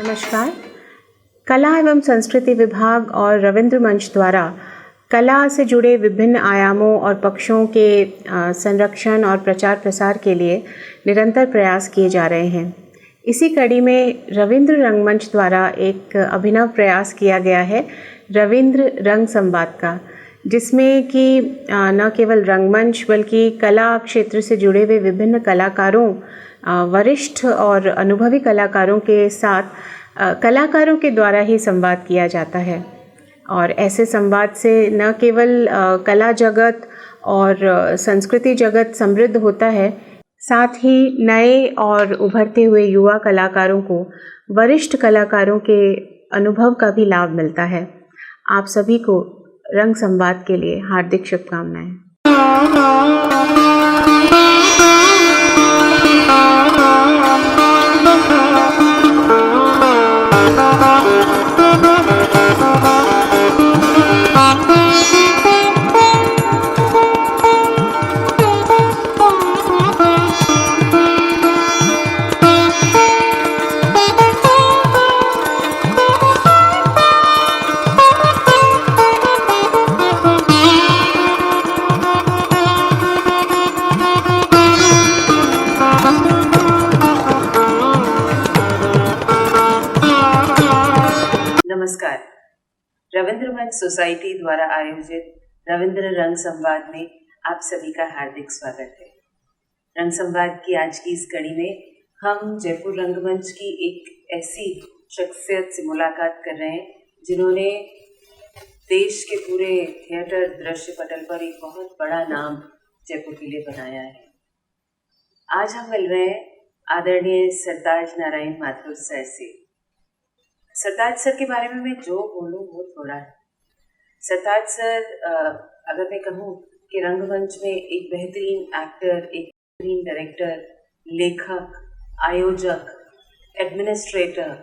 नमस्कार। कला एवं संस्कृति विभाग और रविंद्र मंच द्वारा कला से जुड़े विभिन्न आयामों और पक्षों के संरक्षण और प्रचार प्रसार के लिए निरंतर प्रयास किए जा रहे हैं। इसी कड़ी में रविंद्र रंगमंच द्वारा एक अभिनव प्रयास किया गया है रविंद्र रंग संवाद का, जिसमें कि न केवल रंगमंच बल्कि कला क्षेत्र से जुड़े हुए विभिन्न कलाकारों, वरिष्ठ और अनुभवी कलाकारों के साथ कलाकारों के द्वारा ही संवाद किया जाता है। और ऐसे संवाद से न केवल कला जगत और संस्कृति जगत समृद्ध होता है, साथ ही नए और उभरते हुए युवा कलाकारों को वरिष्ठ कलाकारों के अनुभव का भी लाभ मिलता है। आप सभी को रंग संवाद के लिए हार्दिक शुभकामनाएं। नमस्कार। रविंद्र मंच सोसाइटी द्वारा आयोजित रविंद्र रंग संवाद में आप सभी का हार्दिक स्वागत है। रंग संवाद की आज की इस कड़ी में हम जयपुर रंगमंच की एक ऐसी शख्सियत से मुलाकात कर रहे हैं जिन्होंने देश के पूरे थिएटर दृश्य पटल पर एक बहुत बड़ा नाम जयपुर के लिए बनाया है। आज हम मिल रहे हैं आदरणीय सरताज नारायण माथुर सर से। सरताज सर के बारे में मैं जो बोलूँ वो थोड़ा है। सरताज सर, अगर मैं कहूँ कि रंगमंच में एक बेहतरीन एक्टर, एक बेहतरीन डायरेक्टर, लेखक, आयोजक, एडमिनिस्ट्रेटर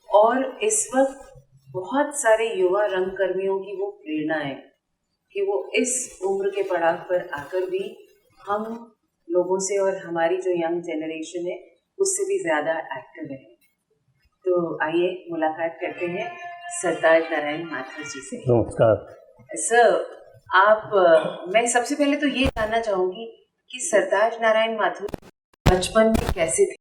और इस वक्त बहुत सारे युवा रंगकर्मियों की वो प्रेरणा है कि वो इस उम्र के पड़ाव पर आकर भी हम लोगों से और हमारी जो यंग जनरेशन है उससे भी ज़्यादा एक्टिव है। तो आइए मुलाकात करते हैं सरताज नारायण माथुर जी से। नमस्कार सर, मैं सबसे पहले तो ये जानना चाहूँगी कि सरताज नारायण माथुर बचपन में कैसे थे?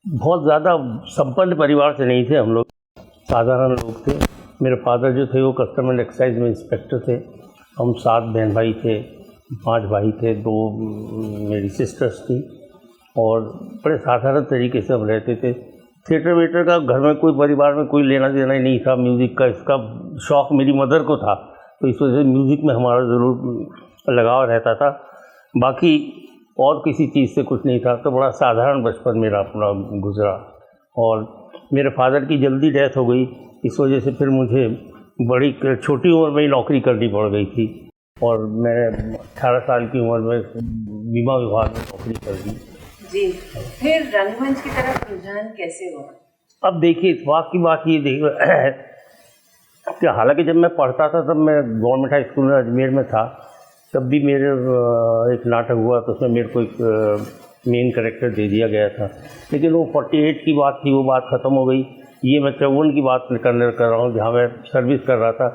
बहुत ज़्यादा संपन्न परिवार से नहीं थे हम लोग, साधारण लोग थे। मेरे फादर जो थे वो कस्टम एंड एक्साइज में इंस्पेक्टर थे। हम 7 बहन भाई थे, 5 भाई थे, 2 मेरी सिस्टर्स थी और बड़े साधारण तरीके से हम रहते थे। थिएटर वेटर का घर में कोई, परिवार में कोई लेना देना ही नहीं था। म्यूज़िक का इसका शौक़ मेरी मदर को था, तो इस वजह से म्यूज़िक में हमारा ज़रूर लगाव रहता था। बाकी और किसी चीज़ से कुछ नहीं था। तो बड़ा साधारण बचपन मेरा अपना गुजरा। और मेरे फादर की जल्दी डेथ हो गई, इस वजह से फिर मुझे बड़ी छोटी उम्र में ही नौकरी करनी पड़ गई थी और मैं 18 साल की उम्र में बीमा विभाग में नौकरी कर दी। जी, फिर रंगमंच की तरफ रुझान कैसे हुआ? अब देखिए, इत्तेफाक की बात ये देखिए कि हालांकि जब मैं पढ़ता था तब मैं गवर्नमेंट हाई स्कूल में अजमेर में था, तब भी मेरे एक नाटक हुआ तो उसमें मेरे को एक मेन कैरेक्टर दे दिया गया था। लेकिन वो 48 की बात थी, वो बात ख़त्म हो गई। ये मैं 54 की बात कर रहा हूँ, जहाँ मैं सर्विस कर रहा था।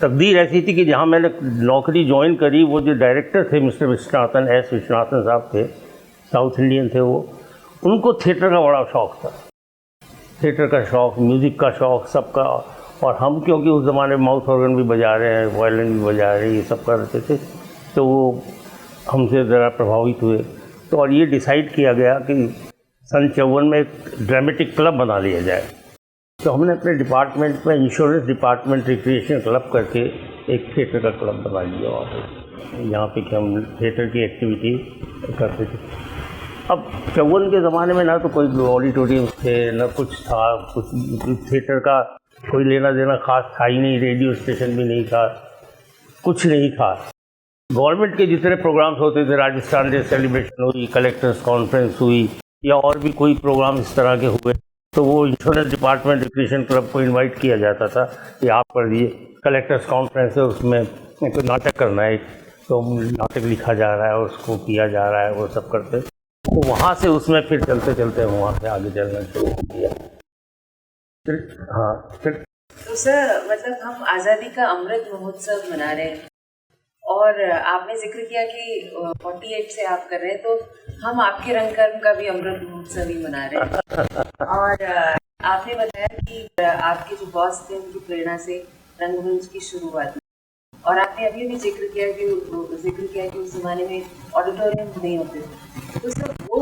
तकदीर ऐसी थी कि जहाँ मैंने नौकरी ज्वाइन करी, वो जो डायरेक्टर थे मिस्टर विश्वनाथन, एस विश्वनाथन साहब थे, साउथ इंडियन थे वो। उनको थिएटर का बड़ा शौक़ था, थिएटर का शौक़, म्यूज़िक का शौक़ सबका। और हम क्योंकि उस ज़माने में माउथ ऑर्गन भी बजा रहे हैं, वायलिन भी बजा रहे हैं, ये सब कर रहे थे, तो वो हमसे ज़रा प्रभावित हुए। तो और ये डिसाइड किया गया कि सन 54 में एक ड्रामेटिक क्लब बना लिया जाए। तो हमने अपने डिपार्टमेंट में, इंश्योरेंस डिपार्टमेंट, रिक्रिएशन क्लब करके एक थिएटर का क्लब बना लिया और यहाँ पे कि हम थिएटर की एक्टिविटी करते थे। अब 54 के ज़माने में ना तो कोई ऑडिटोरियम थे, ना कुछ था, कुछ थिएटर का कोई लेना देना खास था ही नहीं। रेडियो स्टेशन भी नहीं था, कुछ नहीं था। गवर्नमेंट के जितने प्रोग्राम्स होते थे, राजस्थान डे सेलिब्रेशन हुई, कलेक्टर्स कॉन्फ्रेंस हुई, या और भी कोई प्रोग्राम इस तरह के हुए, तो वो इंश्योरेंस डिपार्टमेंट रिक्रिएशन क्लब को इनवाइट किया जाता था कि आप कर दिए कलेक्टर्स कॉन्फ्रेंस है, उसमें कोई नाटक करना है, तो नाटक लिखा जा रहा है, उसको किया जा रहा है, वो सब करते। तो वहाँ से उसमें फिर चलते चलते वहाँ से आगे चलना शुरू किया। फिर हाँ फिर तो सर मतलब हम आज़ादी का अमृत महोत्सव मना रहे हैं और आपने जिक्र किया कि 48 से आप कर रहे हैं, तो हम आपके रंगकर्म का भी अमृत महोत्सव ही मना रहे हैं। और आपने बताया कि आपके जो बॉस थे उनकी प्रेरणा से रंगमंच की शुरुआत हुई, और आपने अभी भी जिक्र किया कि उस जमाने में ऑडिटोरियम नहीं होते थे। तो सर वो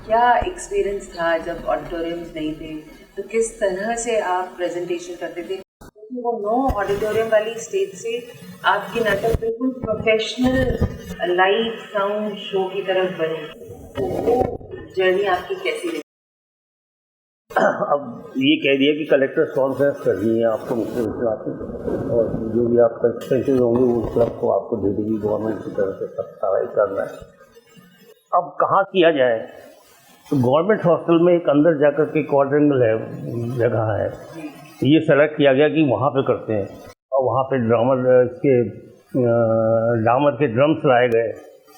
क्या एक्सपीरियंस था जब ऑडिटोरियम्स नहीं थे, तो किस तरह से आप प्रेजेंटेशन करते थे? क्योंकि वो नो ऑडिटोरियम वाली स्टेज से आपकी नाटक बिल्कुल प्रोफेशनल लाइट साउंड शो की तरफ बढ़े, तो वो जर्नी आपकी कैसी रही? अब ये कह दिया कि कलेक्टर कॉन्फ्रेंस करनी है आपको मुख्य विश्वास में, और जो भी आप कंस्ट्रेंसेज होंगे वो क्लब को आपको दे देगी गवर्नमेंट की तरफ से, सब कार्रवाई करना है। अब कहाँ किया जाए, तो गवर्नमेंट हॉस्टल में एक अंदर जाकर के क्वाड्रेंगल है जगह है, ये सेलेक्ट किया गया कि वहाँ पे करते हैं। और वहाँ पे डामर के ड्रम्स लाए गए,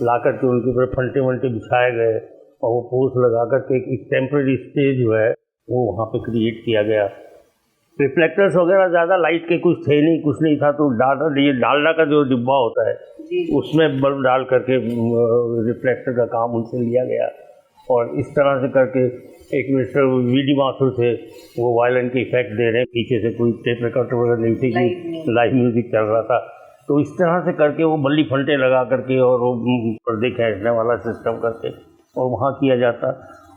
ला करके उनके ऊपर फंटे वंटे बिछाए गए, और वो पोस्ट लगा करके एक टेम्प्रेरी स्टेज जो है वो वहाँ पे क्रिएट किया गया। रिफ्लेक्टर्स वगैरह ज़्यादा लाइट के कुछ थे नहीं, कुछ नहीं था, तो डालडा का जो डिब्बा होता है उसमें बल्ब डाल करके रिफ्लेक्टर का काम उनसे लिया गया। और इस तरह से करके एक मिस्टर वीडी माथुर थे, वो वायलिन के इफेक्ट दे रहे हैं, पीछे से कोई टेप रिकॉर्डर वगैरह नहीं थी कि लाइव म्यूजिक चल रहा था, तो इस तरह से करके वो बल्ली फंटे लगा करके और वो पर्दे खींचने वाला सिस्टम करके और वहाँ किया जाता।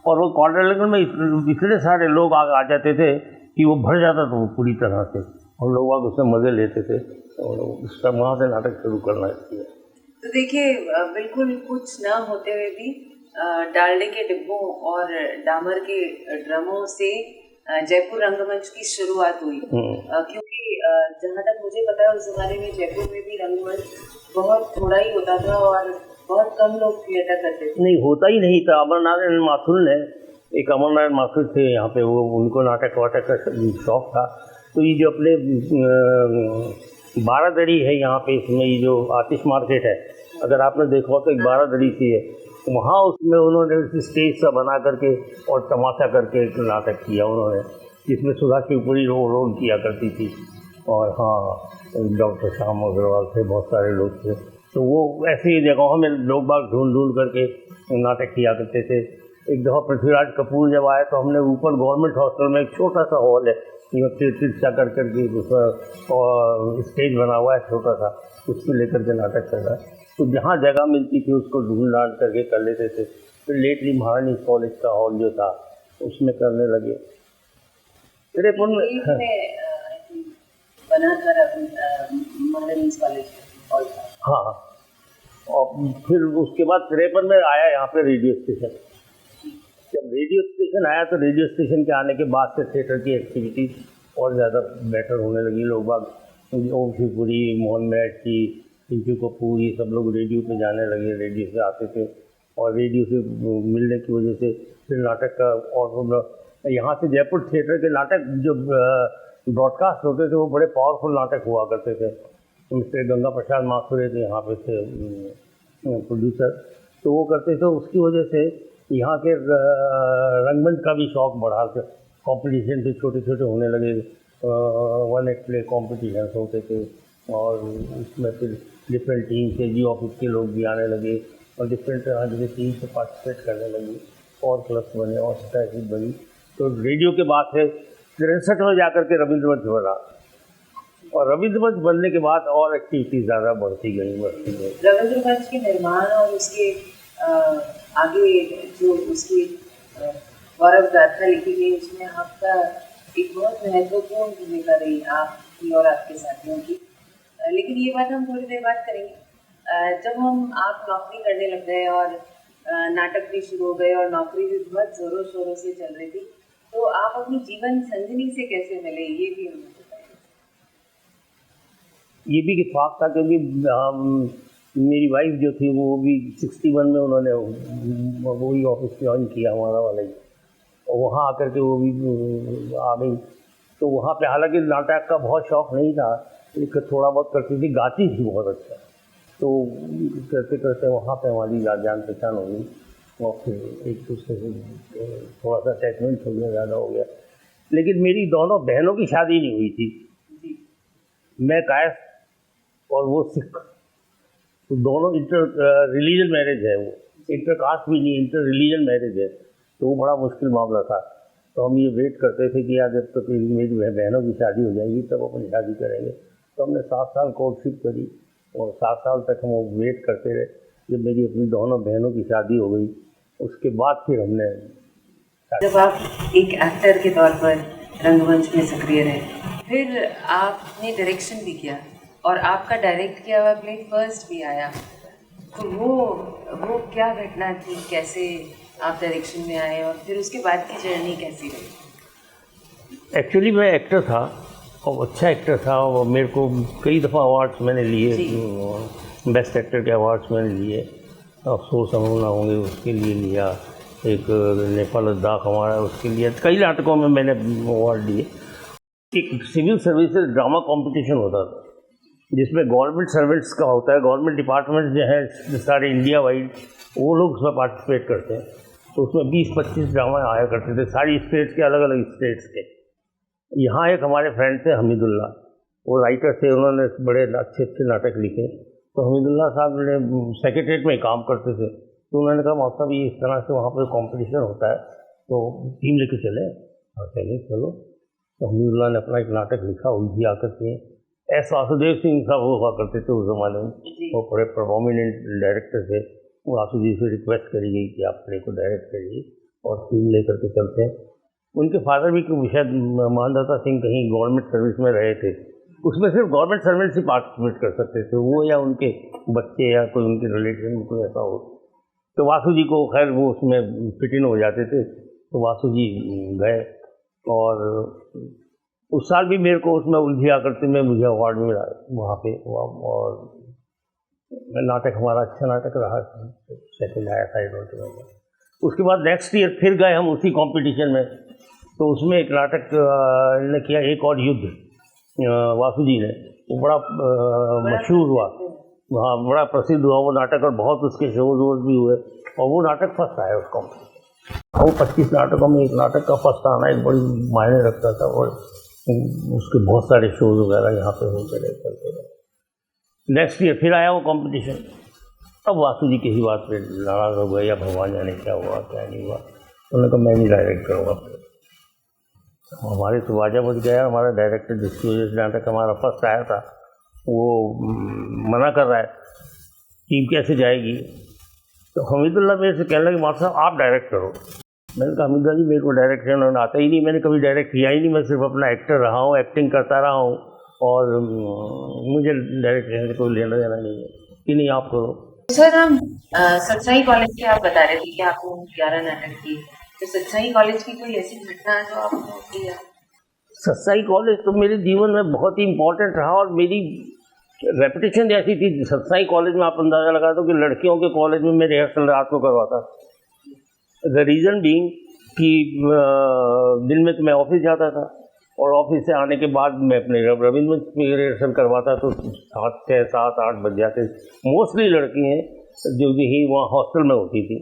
और वो क्वाड्रेंगल में इतने सारे लोग आ जाते थे कि वो भर जाता था वो पूरी तरह से, और लोग उसमें मज़े लेते थे, और उस टाइम वहाँ से नाटक शुरू करना चाहिए। तो देखिए बिल्कुल कुछ ना होते हुए भी डालडे के डिब्बों और डामर के ड्रमों से जयपुर रंगमंच की शुरुआत हुई। क्योंकि जहाँ तक मुझे पता है उस जमाने में जयपुर में भी रंगमंच बहुत थोड़ा ही होता था और बहुत कम लोग थिएटर करते थे। नहीं, होता ही नहीं था। अमरनारायण माथुर थे यहाँ पे, वो उनको नाटक वाटक का शौक था, तो ये जो अपने बारादड़ी है यहाँ पे, इसमें ये जो आतिश मार्केट है, अगर आपने देखा हो तो एक बारादड़ी सी है, वहाँ उसमें उन्होंने स्टेज सा बना करके और तमाशा करके एक नाटक किया उन्होंने, जिसमें सुधा शिवपुरी रोल किया करती थी, और हाँ डॉक्टर श्याम अग्रवाल थे, बहुत सारे लोग थे। तो वो ऐसी जगहों में लोग बाग ढूंढ करके नाटक किया करते थे। एक दफ़ा पृथ्वीराज कपूर जब आए तो हमने ऊपर गवर्नमेंट हॉस्टल में एक छोटा सा हॉल है, तिरछा कर करके उसका स्टेज बना हुआ है छोटा सा, उसमें लेकर के नाटक कर रहा है। तो जहाँ जगह मिलती थी उसको ढूंढ ढांड करके कर लेते थे। फिर लेटली महारानी कॉलेज का हॉल जो था उसमें करने लगे। तिरपन में बना था महारानी कॉलेज हॉल था। हाँ, और फिर उसके बाद 53 में आया यहाँ पे रेडियो स्टेशन। जब रेडियो स्टेशन आया तो रेडियो स्टेशन के आने के बाद से थिएटर की एक्टिविटीज़ और ज़्यादा बेटर होने लगी। लोग बाग ओम शिवपुरी, मोहन मैठी, पिंटू कपूर, ये सब लोग रेडियो पे जाने लगे, रेडियो से आते थे, और रेडियो से मिलने की वजह से फिर नाटक का और यहाँ से जयपुर थिएटर के नाटक जो ब्रॉडकास्ट होते थे वो बड़े पावरफुल नाटक हुआ करते थे। मिस्टर गंगा प्रसाद माथुर थे यहाँ पे थे प्रोड्यूसर, तो वो करते थे। उसकी वजह से यहाँ के रंगमंच का भी शौक बढ़ा, कॉम्पिटिशन से छोटे छोटे होने लगे, 1 एक्ट प्ले कॉम्पिटिशन होते थे, और उसमें फिर डिफरेंट टीम से जी ऑफिस के लोग भी आने लगे, और डिफरेंट तरह की टीम से पार्टिसिपेट करने लगे, और क्लब्स बने और सोसाइटी बनी। तो रेडियो के बाद से 63 में जाकर के रविंद्र मंच बना, और रविंद्र मंच बनने के बाद और एक्टिविटीज ज़्यादा बढ़ती गई। रविंद्र मंच के निर्माण और उसके आगे जो उसकी गौरव गाथा लिखी गई, उसमें आपका एक बहुत महत्वपूर्ण भूमिका रही आपकी और आपके साथियों की। लेकिन ये बात हम थोड़ी देर बाद करेंगे। जब आप नौकरी करने लग गए और नाटक भी शुरू हो गए और नौकरी भी बहुत ज़ोरों शोरों से चल रही थी, तो आप अपनी जीवन संगिनी से कैसे मिले, ये भी हमें बताइए। ये भी इत्तेफाक था, क्योंकि मेरी वाइफ जो थी वो भी 61 में उन्होंने वही ऑफिस ज्वाइन किया हमारा वाला ही, और वहाँ आकर के वो भी आ गई। तो वहाँ पे हालांकि नाटक का बहुत शौक़ नहीं था, लेकिन थोड़ा बहुत करती थी, गाती थी बहुत अच्छा। तो करते करते वहाँ पे हमारी जान पहचान हो गई, और फिर एक दूसरे से थोड़ा सा अटैचमेंट हो गया, ज़्यादा हो गया। लेकिन मेरी दोनों बहनों की शादी नहीं हुई थी। मैं कायस्थ और वो सिख, तो दोनों इंटर रिलीजन मैरिज है, वो इंटर कास्ट भी नहीं, इंटर रिलीजन मैरिज है, तो वो बड़ा मुश्किल मामला था। तो हम ये वेट करते थे कि यार जब तक मेरी बहनों की शादी हो जाएगी तब अपनी शादी करेंगे। तो हमने 7 साल कोर्टशिप करी और 7 साल तक हम वेट करते रहे। जब मेरी अपनी दोनों बहनों की शादी हो गई उसके बाद फिर हमने, जब आप एक एक्टर के तौर पर रंगमंच में सक्रिय रहे, फिर आपने डायरेक्शन भी किया और आपका डायरेक्ट किया हुआ प्ले फर्स्ट भी आया, तो वो क्या घटना थी, कैसे आप डायरेक्शन में आए और फिर उसके बाद की जर्नी कैसी रही? एक्चुअली मैं एक्टर था और अच्छा एक्टर था और मेरे को कई दफ़ा अवार्ड्स मैंने लिए, बेस्ट एक्टर के अवार्ड्स मैंने लिए। अफसोस हम ना होंगे उसके लिए लिया, एक नेपाल लद्दाख हमारा उसके लिए, कई नाटकों में मैंने अवार्ड लिए। एक सिविल सर्विसेज ड्रामा कंपटीशन होता था जिसमें गवर्नमेंट सर्वेंट्स का होता है, गवर्नमेंट डिपार्टमेंट जो है सारे इंडिया वाइड, वो लोग उसमें पार्टिसिपेट करते हैं। तो उसमें 20-25 ड्रामा आया करते थे, सारी स्टेट्स के, अलग अलग स्टेट्स के। यहाँ एक हमारे फ्रेंड थे हमीदुल्ला, वो राइटर थे, उन्होंने बड़े अच्छे अच्छे नाटक लिखे। तो हमीदुल्ला साहब ने सेक्रेटरीट में काम करते थे, तो उन्होंने कहा मौसा भी इस तरह से वहाँ पर कंपटीशन होता है तो टीम लेके चले। और चलो। तो हमीदुल्ला ने अपना एक नाटक लिखा, उलझी आकर के। एस वासुदेव सिंह साहब हुआ करते थे उस ज़माने में, वो बड़े प्रोमिनेंट डायरेक्टर थे। वासु जी से रिक्वेस्ट करी गई कि आप प्ले को डायरेक्ट करिए और टीम लेकर के चलते हैं। उनके फादर भी शायद मानदाता सिंह कहीं गवर्नमेंट सर्विस में रहे थे, उसमें सिर्फ गवर्नमेंट सर्वेंट्स ही पार्टिसिपेट कर सकते थे, वो या उनके बच्चे या कोई उनके रिलेटिव में कोई ऐसा हो। तो वासु जी को खैर वो उसमें फिट इन हो जाते थे, तो वासु जी गए और उस साल भी मेरे को उसमें उलझी आकर में मुझे अवार्ड मिला वहाँ पे। और नाटक हमारा अच्छा नाटक रहा, सेकंड आया था। उसके बाद नेक्स्ट ईयर फिर गए हम उसी कंपटीशन में, तो उसमें एक नाटक ने किया, एक और युद्ध, वासु जी ने, वो बड़ा मशहूर हुआ, हाँ बड़ा प्रसिद्ध हुआ वो नाटक और बहुत उसके शोज वोज भी हुए और वो नाटक फर्स्ट आया उस कॉम्पिटिशन। वो 25 नाटकों में एक नाटक का फर्स्ट आना एक बड़ी मायने रखता था और उसके बहुत सारे शोज वगैरह यहाँ पे होते रहे, चलते रहे। नेक्स्ट ईयर फिर आया वो कंपटीशन। अब वासु जी की ही बात पे नाराज़ हो गए या भगवान जाने क्या हुआ क्या नहीं हुआ, उन्होंने कहा मैं नहीं डायरेक्ट करूँगा। हमारे तो बाजा बज गया, हमारा डायरेक्टर जिसकी वजह से नाटक हमारा फर्स्ट आया था वो मना कर रहा है, टीम कैसे जाएगी। तो हमीदुल्ला मेरे से कहने लगे मास्टर साहब आप डायरेक्ट करो। मैंने कहा हमीदुल्ला जी मेरे को डायरेक्शन आता ही नहीं, मैंने कभी डायरेक्ट किया ही नहीं, मैं सिर्फ अपना एक्टर रहा हूँ, एक्टिंग करता रहा हूँ और मुझे डायरेक्शन से कोई लेना देना नहीं है कि नहीं आप करो। सर हम सत्साई कॉलेज के आप बता रहे थे कि आपको 11 नाटक किए, तो सत्साई कॉलेज की कोई ऐसी घटना जो आपको किया? सत्साई कॉलेज तो मेरे जीवन में बहुत ही इम्पोर्टेंट रहा और मेरी रेपुटेशन ऐसी थी सत्साई कॉलेज में, आप अंदाज़ा लगा दो कि लड़कियों के कॉलेज में मैं रिहर्सल रात को करवाता। द रीज़न बीइंग कि दिन में तो मैं ऑफिस जाता था और ऑफिस से आने के बाद मैं अपने रविंद्र मंच में रिहर्सल करवाता, तो 7, 6, 7, 8 बज जाते। मोस्टली लड़की हैं जो ही वहाँ हॉस्टल में होती थी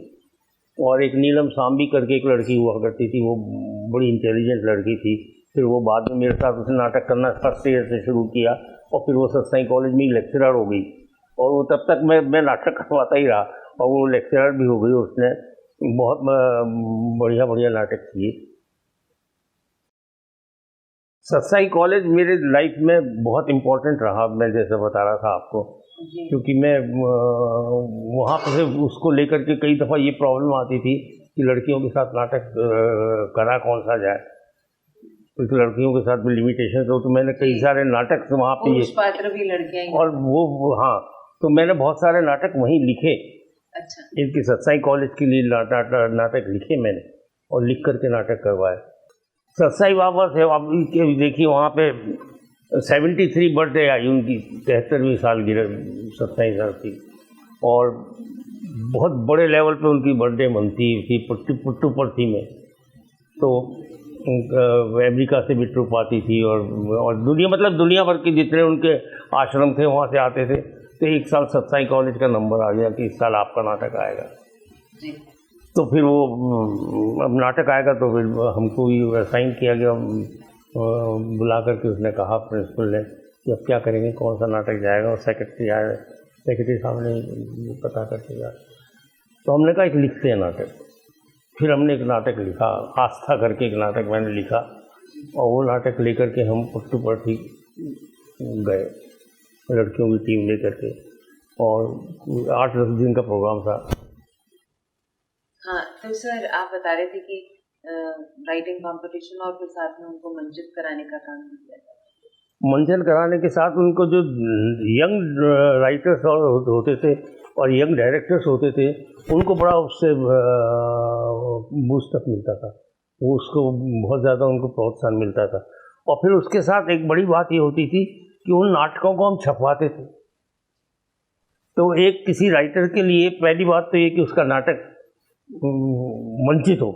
और एक नीलम सांबी करके एक लड़की हुआ करती थी, वो बड़ी इंटेलिजेंट लड़की थी। फिर वो बाद में मेरे साथ उसने नाटक करना फर्स्ट ईयर से शुरू किया और फिर वो सत्साई कॉलेज में ही लेक्चरर हो गई और वो तब तक मैं नाटक करवाता ही रहा और वो लेक्चरर भी हो गई। उसने बहुत बढ़िया बढ़िया नाटक किए। सत्साई कॉलेज मेरे लाइफ में बहुत इम्पोर्टेंट रहा, मैं जैसे बता रहा था आपको, क्योंकि मैं वहाँ पर उसको लेकर के कई दफ़ा ये प्रॉब्लम आती थी कि लड़कियों के साथ नाटक करा कौन सा जाए, कुछ लड़कियों के साथ भी लिमिटेशन तो मैंने कई सारे नाटक वहाँ पे पात्र भी लड़कियाँ और वो हाँ, तो मैंने बहुत सारे नाटक वहीं लिखे। अच्छा। इनकी सत्साई कॉलेज के लिए नाटक लिखे मैंने और लिख करके नाटक करवाए। सत्साई बाबा से आप देखिए वहाँ पे 73 बर्थडे आई उनकी, 73वीं सालगिरह सत्साई साहब की और बहुत बड़े लेवल पे उनकी बर्थडे मनती थी पुट्टुपर्थी में। तो अमेरिका से भी ट्रुप आती थी और दुनिया भर के जितने उनके आश्रम थे वहाँ से आते थे। तो एक साल सत्साई कॉलेज का नंबर आ गया कि इस साल आपका नाटक आएगा। तो फिर वो अब नाटक आएगा तो फिर हमको भी असाइन किया गया, बुला करके उसने कहा प्रिंसिपल ने कि अब क्या करेंगे, कौन सा नाटक जाएगा। और सेक्रेटरी आए, सेक्रेटरी साहब ने पता करके गया, तो हमने कहा एक लिखते हैं नाटक। फिर हमने एक नाटक लिखा, आस्था करके एक नाटक मैंने लिखा, और वो नाटक लेकर के हम पट्टू पट्टी गए, लड़कियों की टीम लेकर के, और 8-10 दिन का प्रोग्राम था। हाँ, तो सर आप बता रहे थे कि राइटिंग कंपटीशन और फिर साथ में उनको मंचित कराने का काम किया था। मंचन कराने के साथ उनको जो यंग राइटर्स होते थे और यंग डायरेक्टर्स होते थे, उनको बड़ा उससे बूस्टअप मिलता था, वो उसको बहुत ज़्यादा उनको प्रोत्साहन मिलता था। और फिर उसके साथ एक बड़ी बात ये होती थी कि उन नाटकों को हम छपवाते थे। तो एक किसी राइटर के लिए पहली बात तो ये कि उसका नाटक मंचित हो।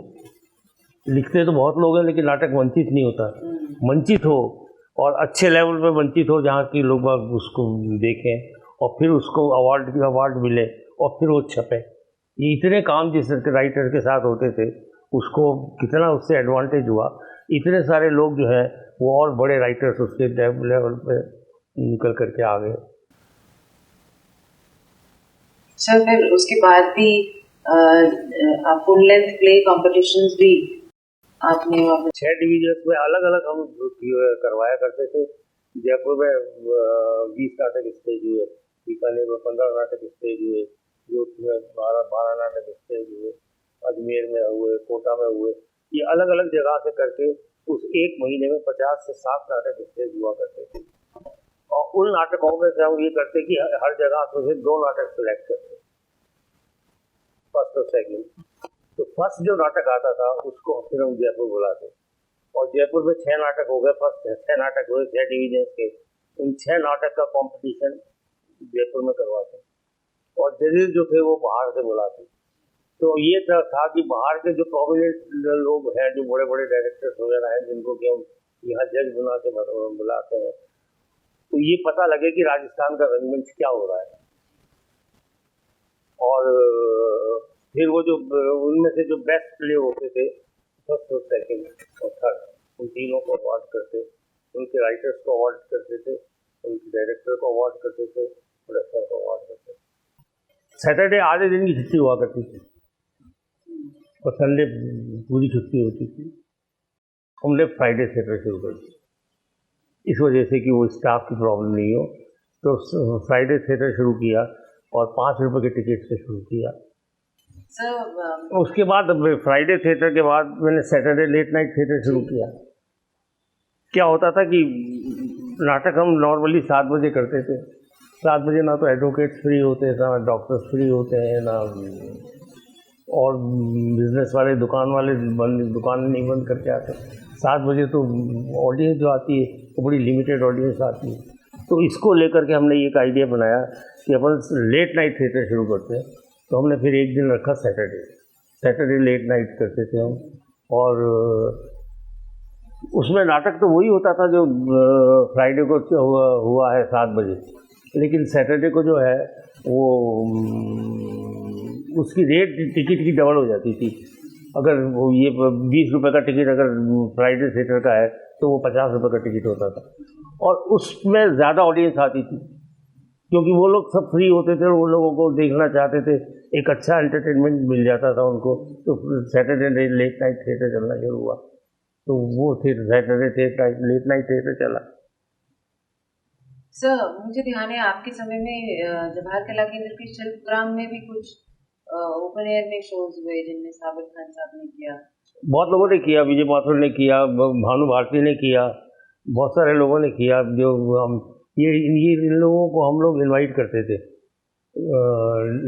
लिखते तो बहुत लोग हैं लेकिन नाटक मंचित नहीं होता, मंचित हो और अच्छे लेवल पे मंचित हो, जहाँ की लोग उसको देखें और फिर उसको अवार्ड मिले और फिर वो छपे। ये इतने काम जिस राइटर के साथ होते थे, उसको कितना उससे एडवांटेज हुआ। इतने सारे लोग जो हैं वो और बड़े राइटर्स उसके लेवल पे निकल करके आ गए। सर फिर उसके बाद भी फुल लेंथ प्ले कॉम्पिटिशंस भी आपने 6 डिवीजन्स में अलग अलग हम करवाया करते थे। जयपुर में 20 नाटक स्टेज हुए, बीकानेर में 15 नाटक स्टेज हुए, जोधपुर में 12 नाटक स्टेज हुए, अजमेर में हुए, कोटा में हुए। ये अलग अलग जगह से करके उस एक महीने में 50 से 60 नाटक स्टेज हुआ करते थे। और उन नाटकों में से हम ये करते कि हर जगह से 2 नाटक सेलेक्ट करते, फर्स्ट और सेकंड। तो फर्स्ट जो नाटक आता था उसको फिर हम जयपुर बुलाते, और जयपुर में 6 नाटक हो गए, फर्स्ट 6 नाटक हुए 6 डिवीजन के। उन 6 नाटक का कंपटीशन जयपुर में करवाते, और जजेस जो थे वो बाहर से बुलाते। तो ये था कि बाहर के जो प्रोमिनेंट लोग हैं, जो बड़े बड़े डायरेक्टर्स वगैरह हैं, जिनको कि हम यहाँ जज बना के बुलाते हैं, तो ये पता लगे कि राजस्थान का रंगमंच क्या हो रहा है। और फिर वो जो उनमें से जो बेस्ट प्ले होते थे, फर्स्ट और सेकंड और थर्ड, उन तीनों को अवार्ड करते, उनके राइटर्स को अवार्ड करते थे, उनके डायरेक्टर को अवार्ड करते थे, प्रोडक्टर को अवार्ड करते थे। सैटरडे आधे दिन की छुट्टी हुआ करती थी और संडे पूरी छुट्टी होती थी। हमने फ्राइडे थिएटर शुरू कर दिया, इस वजह से कि वो स्टाफ की प्रॉब्लम नहीं हो। तो फ्राइडे थिएटर शुरू किया और 5 रुपये के टिकट से शुरू किया। उसके बाद फ्राइडे थिएटर के बाद मैंने सैटरडे लेट नाइट थिएटर शुरू किया। क्या होता था कि नाटक हम नॉर्मली 7 बजे करते थे। 7 बजे ना तो एडवोकेट्स फ्री होते हैं, ना डॉक्टर्स फ्री होते हैं, ना और बिजनेस वाले दुकान वाले दुकान नहीं बंद करके आते। 7 बजे तो ऑडियंस जो आती है वो बड़ी लिमिटेड ऑडियंस आती है। तो इसको लेकर के हमने एक आइडिया बनाया कि अपन लेट नाइट थिएटर शुरू करते हैं। तो हमने फिर एक दिन रखा सैटरडे लेट नाइट करते थे हम। और उसमें नाटक तो वही होता था जो फ्राइडे को हुआ है 7 बजे, लेकिन सैटरडे को जो है वो उसकी रेट टिकट की डबल हो जाती थी। अगर वो ये 20 रुपये का टिकट अगर फ्राइडे थिएटर का है तो वो 50 रुपये का टिकट होता था, और उसमें ज़्यादा ऑडियंस आती थी क्योंकि वो लोग सब फ्री होते थे और वो लोगों को देखना चाहते थे, एक अच्छा एंटरटेनमेंट मिल जाता था उनको। तो सैटरडे लेट नाइट थिएटर चलना शुरू हुआ, तो वो सैटरडे लेट नाइट थिएटर चला। सर मुझे ध्यान है आपके समय में जवाहर कला केंद्र के शिल्पग्राम में भी कुछ ओपन एयर में शोज हुए जिनमें साबिर खान साहब ने किया। बहुत लोगों ने किया, विजय माथुर ने किया, भानु भारती ने किया, बहुत सारे लोगों ने किया। जो हम ये इन लोगों को हम लोग इनवाइट करते थे,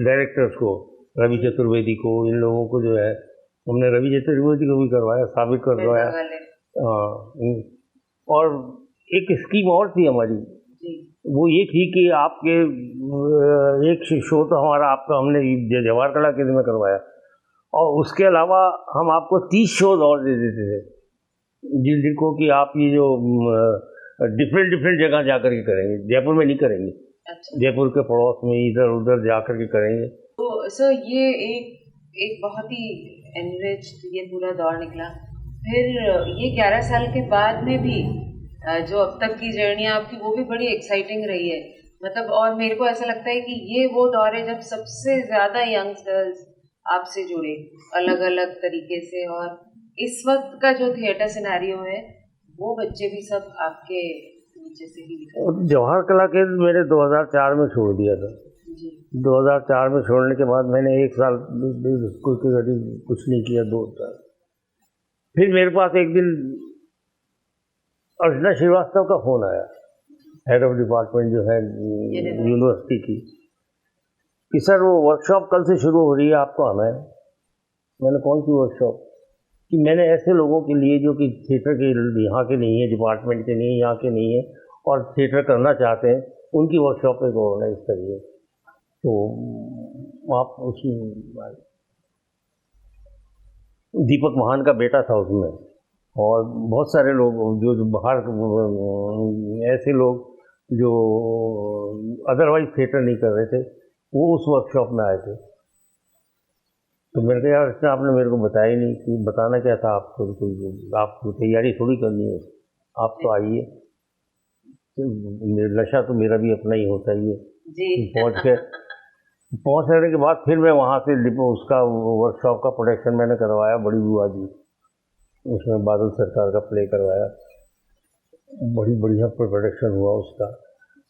डायरेक्टर्स को, रवि चतुर्वेदी को, इन लोगों को जो है हमने रवि चतुर्वेदी को भी करवाया, साबिर को करवाया। और एक स्कीम और थी हमारी, वो ये थी कि आपके एक शो तो हमारा आपका हमने जवाहर कला केंद्र में करवाया, और उसके अलावा हम आपको 30 शोज और दे देते थे जिनको कि आप ये जो डिफरेंट जगह जा कर के करेंगे, जयपुर में नहीं करेंगे। अच्छा। जयपुर के पड़ोस में इधर उधर जा कर के करेंगे। तो सर ये एक एक बहुत ही एनरिच्ड ये पूरा दौर निकला। फिर ये 11 साल के बाद में भी जो अब तक की जर्नी आपकी वो भी बड़ी एक्साइटिंग रही है। मतलब और मेरे को ऐसा लगता है कि ये वो दौर है जब सबसे ज़्यादा यंगस्टर्स आपसे जुड़े अलग अलग तरीके से, और इस वक्त का जो थिएटर सिनेरियो है वो बच्चे भी सब आपके नीचे से ही निकले। और जवाहर कला केंद्र मैंने 2004 में छोड़ दिया था। जी 2004 में छोड़ने के बाद मैंने एक साल स्कूल के करीब कुछ नहीं किया, 2 साल। फिर मेरे पास एक दिन अर्चना श्रीवास्तव का फ़ोन आया, हेड ऑफ डिपार्टमेंट जो है यूनिवर्सिटी की, कि सर वो वर्कशॉप कल से शुरू हो रही है, आपको आना है। मैंने कौन सी वर्कशॉप? कि मैंने ऐसे लोगों के लिए जो कि थिएटर के यहाँ के नहीं है, डिपार्टमेंट के नहीं है, यहाँ के नहीं है और थिएटर करना चाहते हैं, उनकी वर्कशॉप एक ऑर्गेनाइज करिए। तो आप उसमें दीपक महान का बेटा था उसमें, और बहुत सारे लोग जो बाहर ऐसे लोग जो अदरवाइज थिएटर नहीं कर रहे थे, वो उस वर्कशॉप में आए थे। तो मैंने कहा यार इसने आपने मेरे को बताया ही नहीं, कि बताना क्या था आपको, आपको तैयारी थोड़ी करनी है, आप तो आइए। नशा तो मेरा भी अपना ही होता ही है। जी पहुँचने के बाद फिर मैं वहाँ से उसका वर्कशॉप का प्रोडक्शन मैंने करवाया, बड़ी बुआ जी, उसमें बादल सरकार का प्ले करवाया, बड़ी बढ़िया प्रोडक्शन हुआ उसका।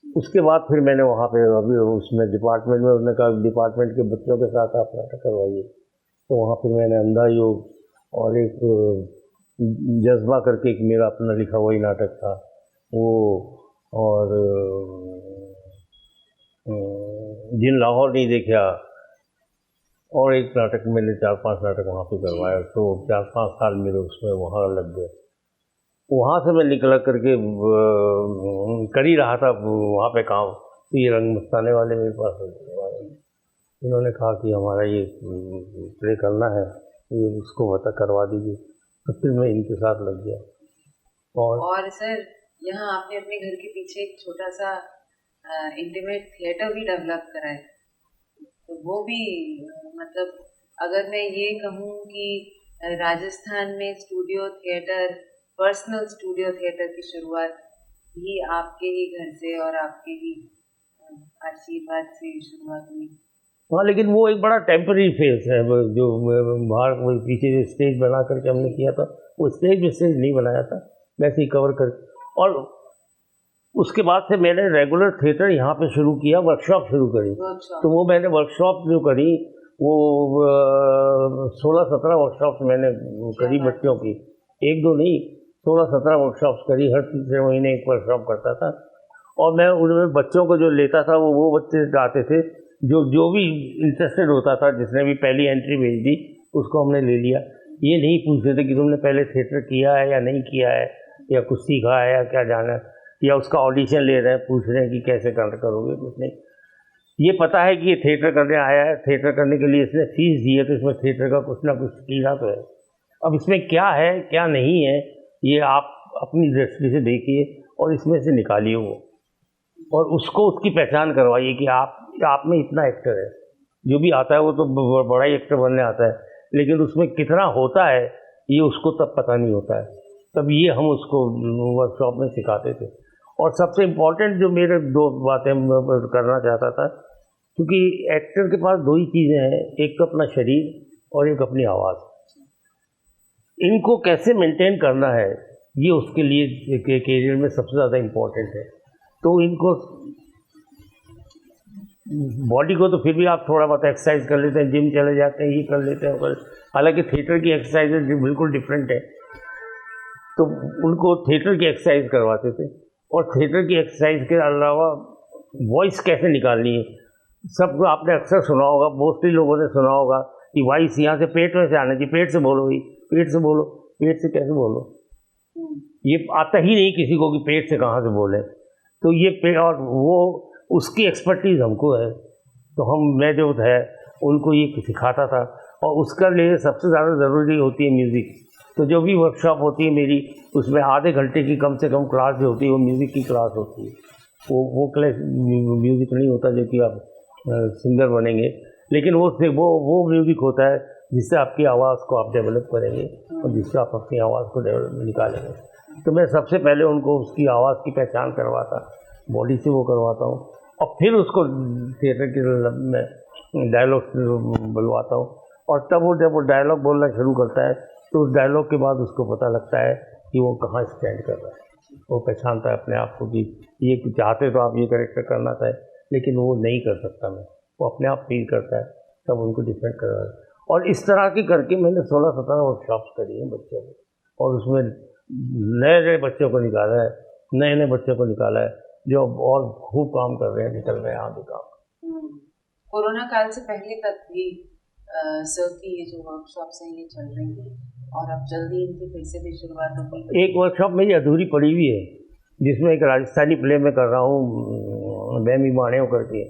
उसके बाद फिर मैंने वहाँ पे अभी उसमें डिपार्टमेंट में उसने कहा डिपार्टमेंट के बच्चों के साथ आप नाटक करवाइए। तो वहाँ फिर मैंने अंधा योग और एक जज्बा करके एक मेरा अपना लिखा हुआ ही नाटक था वो, और जिन लाहौर नहीं देखा, और एक नाटक मैंने 4-5 नाटक वहाँ पे करवाया। तो 4-5 साल मेरे उसमें वहाँ लग गए। वहाँ से मैं निकला करके कर ही रहा था वहाँ पे काम, तो ये रंग मस्ताने वाले मेरे पास इन्होंने कहा कि हमारा ये प्ले करना है, ये उसको बता करवा दीजिए। तो फिर मैं इनके साथ लग गया। और सर यहाँ आपने अपने घर के पीछे एक छोटा सा इंटीमेट थिएटर भी डेवलप करा है, तो वो भी मतलब अगर मैं ये कहूँ कि राजस्थान में studio theatre, personal studio theatre की शुरुआत ही आपके ही घर से और आपके ही आशीर्वाद से शुरुआत हुई। हाँ, लेकिन वो एक बड़ा टेम्पररी फेज है, जो बाहर पीछे जो स्टेज बना करके हमने किया था, वो स्टेज नहीं बनाया था, वैसे ही कवर कर। और उसके बाद से मैंने रेगुलर थिएटर यहाँ पे शुरू किया, वर्कशॉप शुरू करी। तो वो मैंने वर्कशॉप जो करी वो 16-17 वर्कशॉप्स मैंने करी बच्चों की, 1-2 नहीं, 16-17 वर्कशॉप्स करी। हर तीसरे महीने एक वर्कशॉप करता था, और मैं उनमें बच्चों को जो लेता था वो बच्चे आते थे जो भी इंटरेस्टेड होता था, जिसने भी पहली एंट्री भेज दी उसको हमने ले लिया। ये नहीं पूछते थे कि तुमने पहले थिएटर किया है या नहीं किया है, या कुछ सीखा है या क्या जाना है, या उसका ऑडिशन ले रहे हैं, पूछ रहे हैं कि कैसे करोगे, कुछ नहीं। ये पता है कि ये थिएटर करने आया है, थिएटर करने के लिए इसने फीस दी है, तो इसमें थिएटर का कुछ ना कुछ कीड़ा तो है। अब इसमें क्या है क्या नहीं है, ये आप अपनी दृष्टि से देखिए और इसमें से निकालिए वो, और उसको उसकी पहचान करवाइए कि आप में इतना एक्टर है। जो भी आता है वो तो बड़ा ही एक्टर बनने आता है, लेकिन उसमें कितना होता है ये उसको तब पता नहीं होता है। तब ये हम उसको वर्कशॉप में सिखाते थे। और सबसे इम्पोर्टेंट जो मेरे 2 बातें करना चाहता था, क्योंकि एक्टर के पास 2 ही चीज़ें हैं, एक तो अपना शरीर और एक अपनी आवाज़। इनको कैसे मेंटेन करना है ये उसके लिए कैरियर में सबसे ज़्यादा इम्पोर्टेंट है। तो इनको बॉडी को तो फिर भी आप थोड़ा बहुत एक्सरसाइज कर लेते हैं, जिम चले जाते हैं, ये कर लेते हैं। हालांकि थिएटर की एक्सरसाइज बिल्कुल डिफरेंट है, तो उनको थिएटर की एक्सरसाइज करवाते थे। और थिएटर की एक्सरसाइज के अलावा वॉइस कैसे निकालनी है, सब आपने अक्सर सुना होगा, मोस्टली लोगों ने सुना होगा कि वॉइस यहाँ से पेट में से आना चाहिए, पेट से बोलो, ही पेट से बोलो, पेट से कैसे बोलो, ये आता ही नहीं किसी को कि पेट से कहाँ से बोले। तो ये और वो उसकी एक्सपर्टीज़ हमको है, तो मैं जो है उनको ये सिखाता था। और उसका लिए सबसे ज़्यादा ज़रूरी होती है म्यूज़िक। तो जो भी वर्कशॉप होती है मेरी, उसमें आधे घंटे की कम से कम क्लास जो होती है वो म्यूज़िक की क्लास होती है। वो क्लास म्यूज़िक नहीं होता जो कि आप सिंगर बनेंगे, लेकिन वो म्यूज़िक होता है जिससे आपकी आवाज़ को आप डेवलप करेंगे और जिससे आप अपनी आवाज़ को डेवलप निकालेंगे। तो मैं सबसे पहले उनको उसकी आवाज़ की पहचान करवाता, बॉडी से वो करवाता हूँ, और फिर उसको थिएटर के में डायलॉग बुलवाता हूँ। और तब वो जब वो डायलॉग बोलना शुरू करता है तो उस डायलॉग के बाद उसको पता लगता है कि वो कहाँ स्टैंड कर रहा है। वो पहचानता है अपने आप को कि ये चाहते तो आप ये कैरेक्टर करना था, लेकिन वो नहीं कर सकता मैं, वो अपने आप फील करता है, तब उनको डिफेंड कर रहा है। और इस तरह की करके मैंने 16-17 वर्कशॉप्स करी हैं बच्चों को, और उसमें नए नए बच्चों को निकाला है, नए नए बच्चों को निकाला है जो और खूब काम कर रहे हैं, निकल रहे हैं आगे काम। कोरोना काल से पहले तक भी सर की ये जो वर्कशॉप्स हैं ये चल रही हैं, और अब जल्दी इनकी फिर से भी शुरुआत होगी। एक वर्कशॉप मेरी अधूरी पड़ी हुई है जिसमें एक राजस्थानी प्ले में कर रहा हूँ, बैमी बाणेव करके,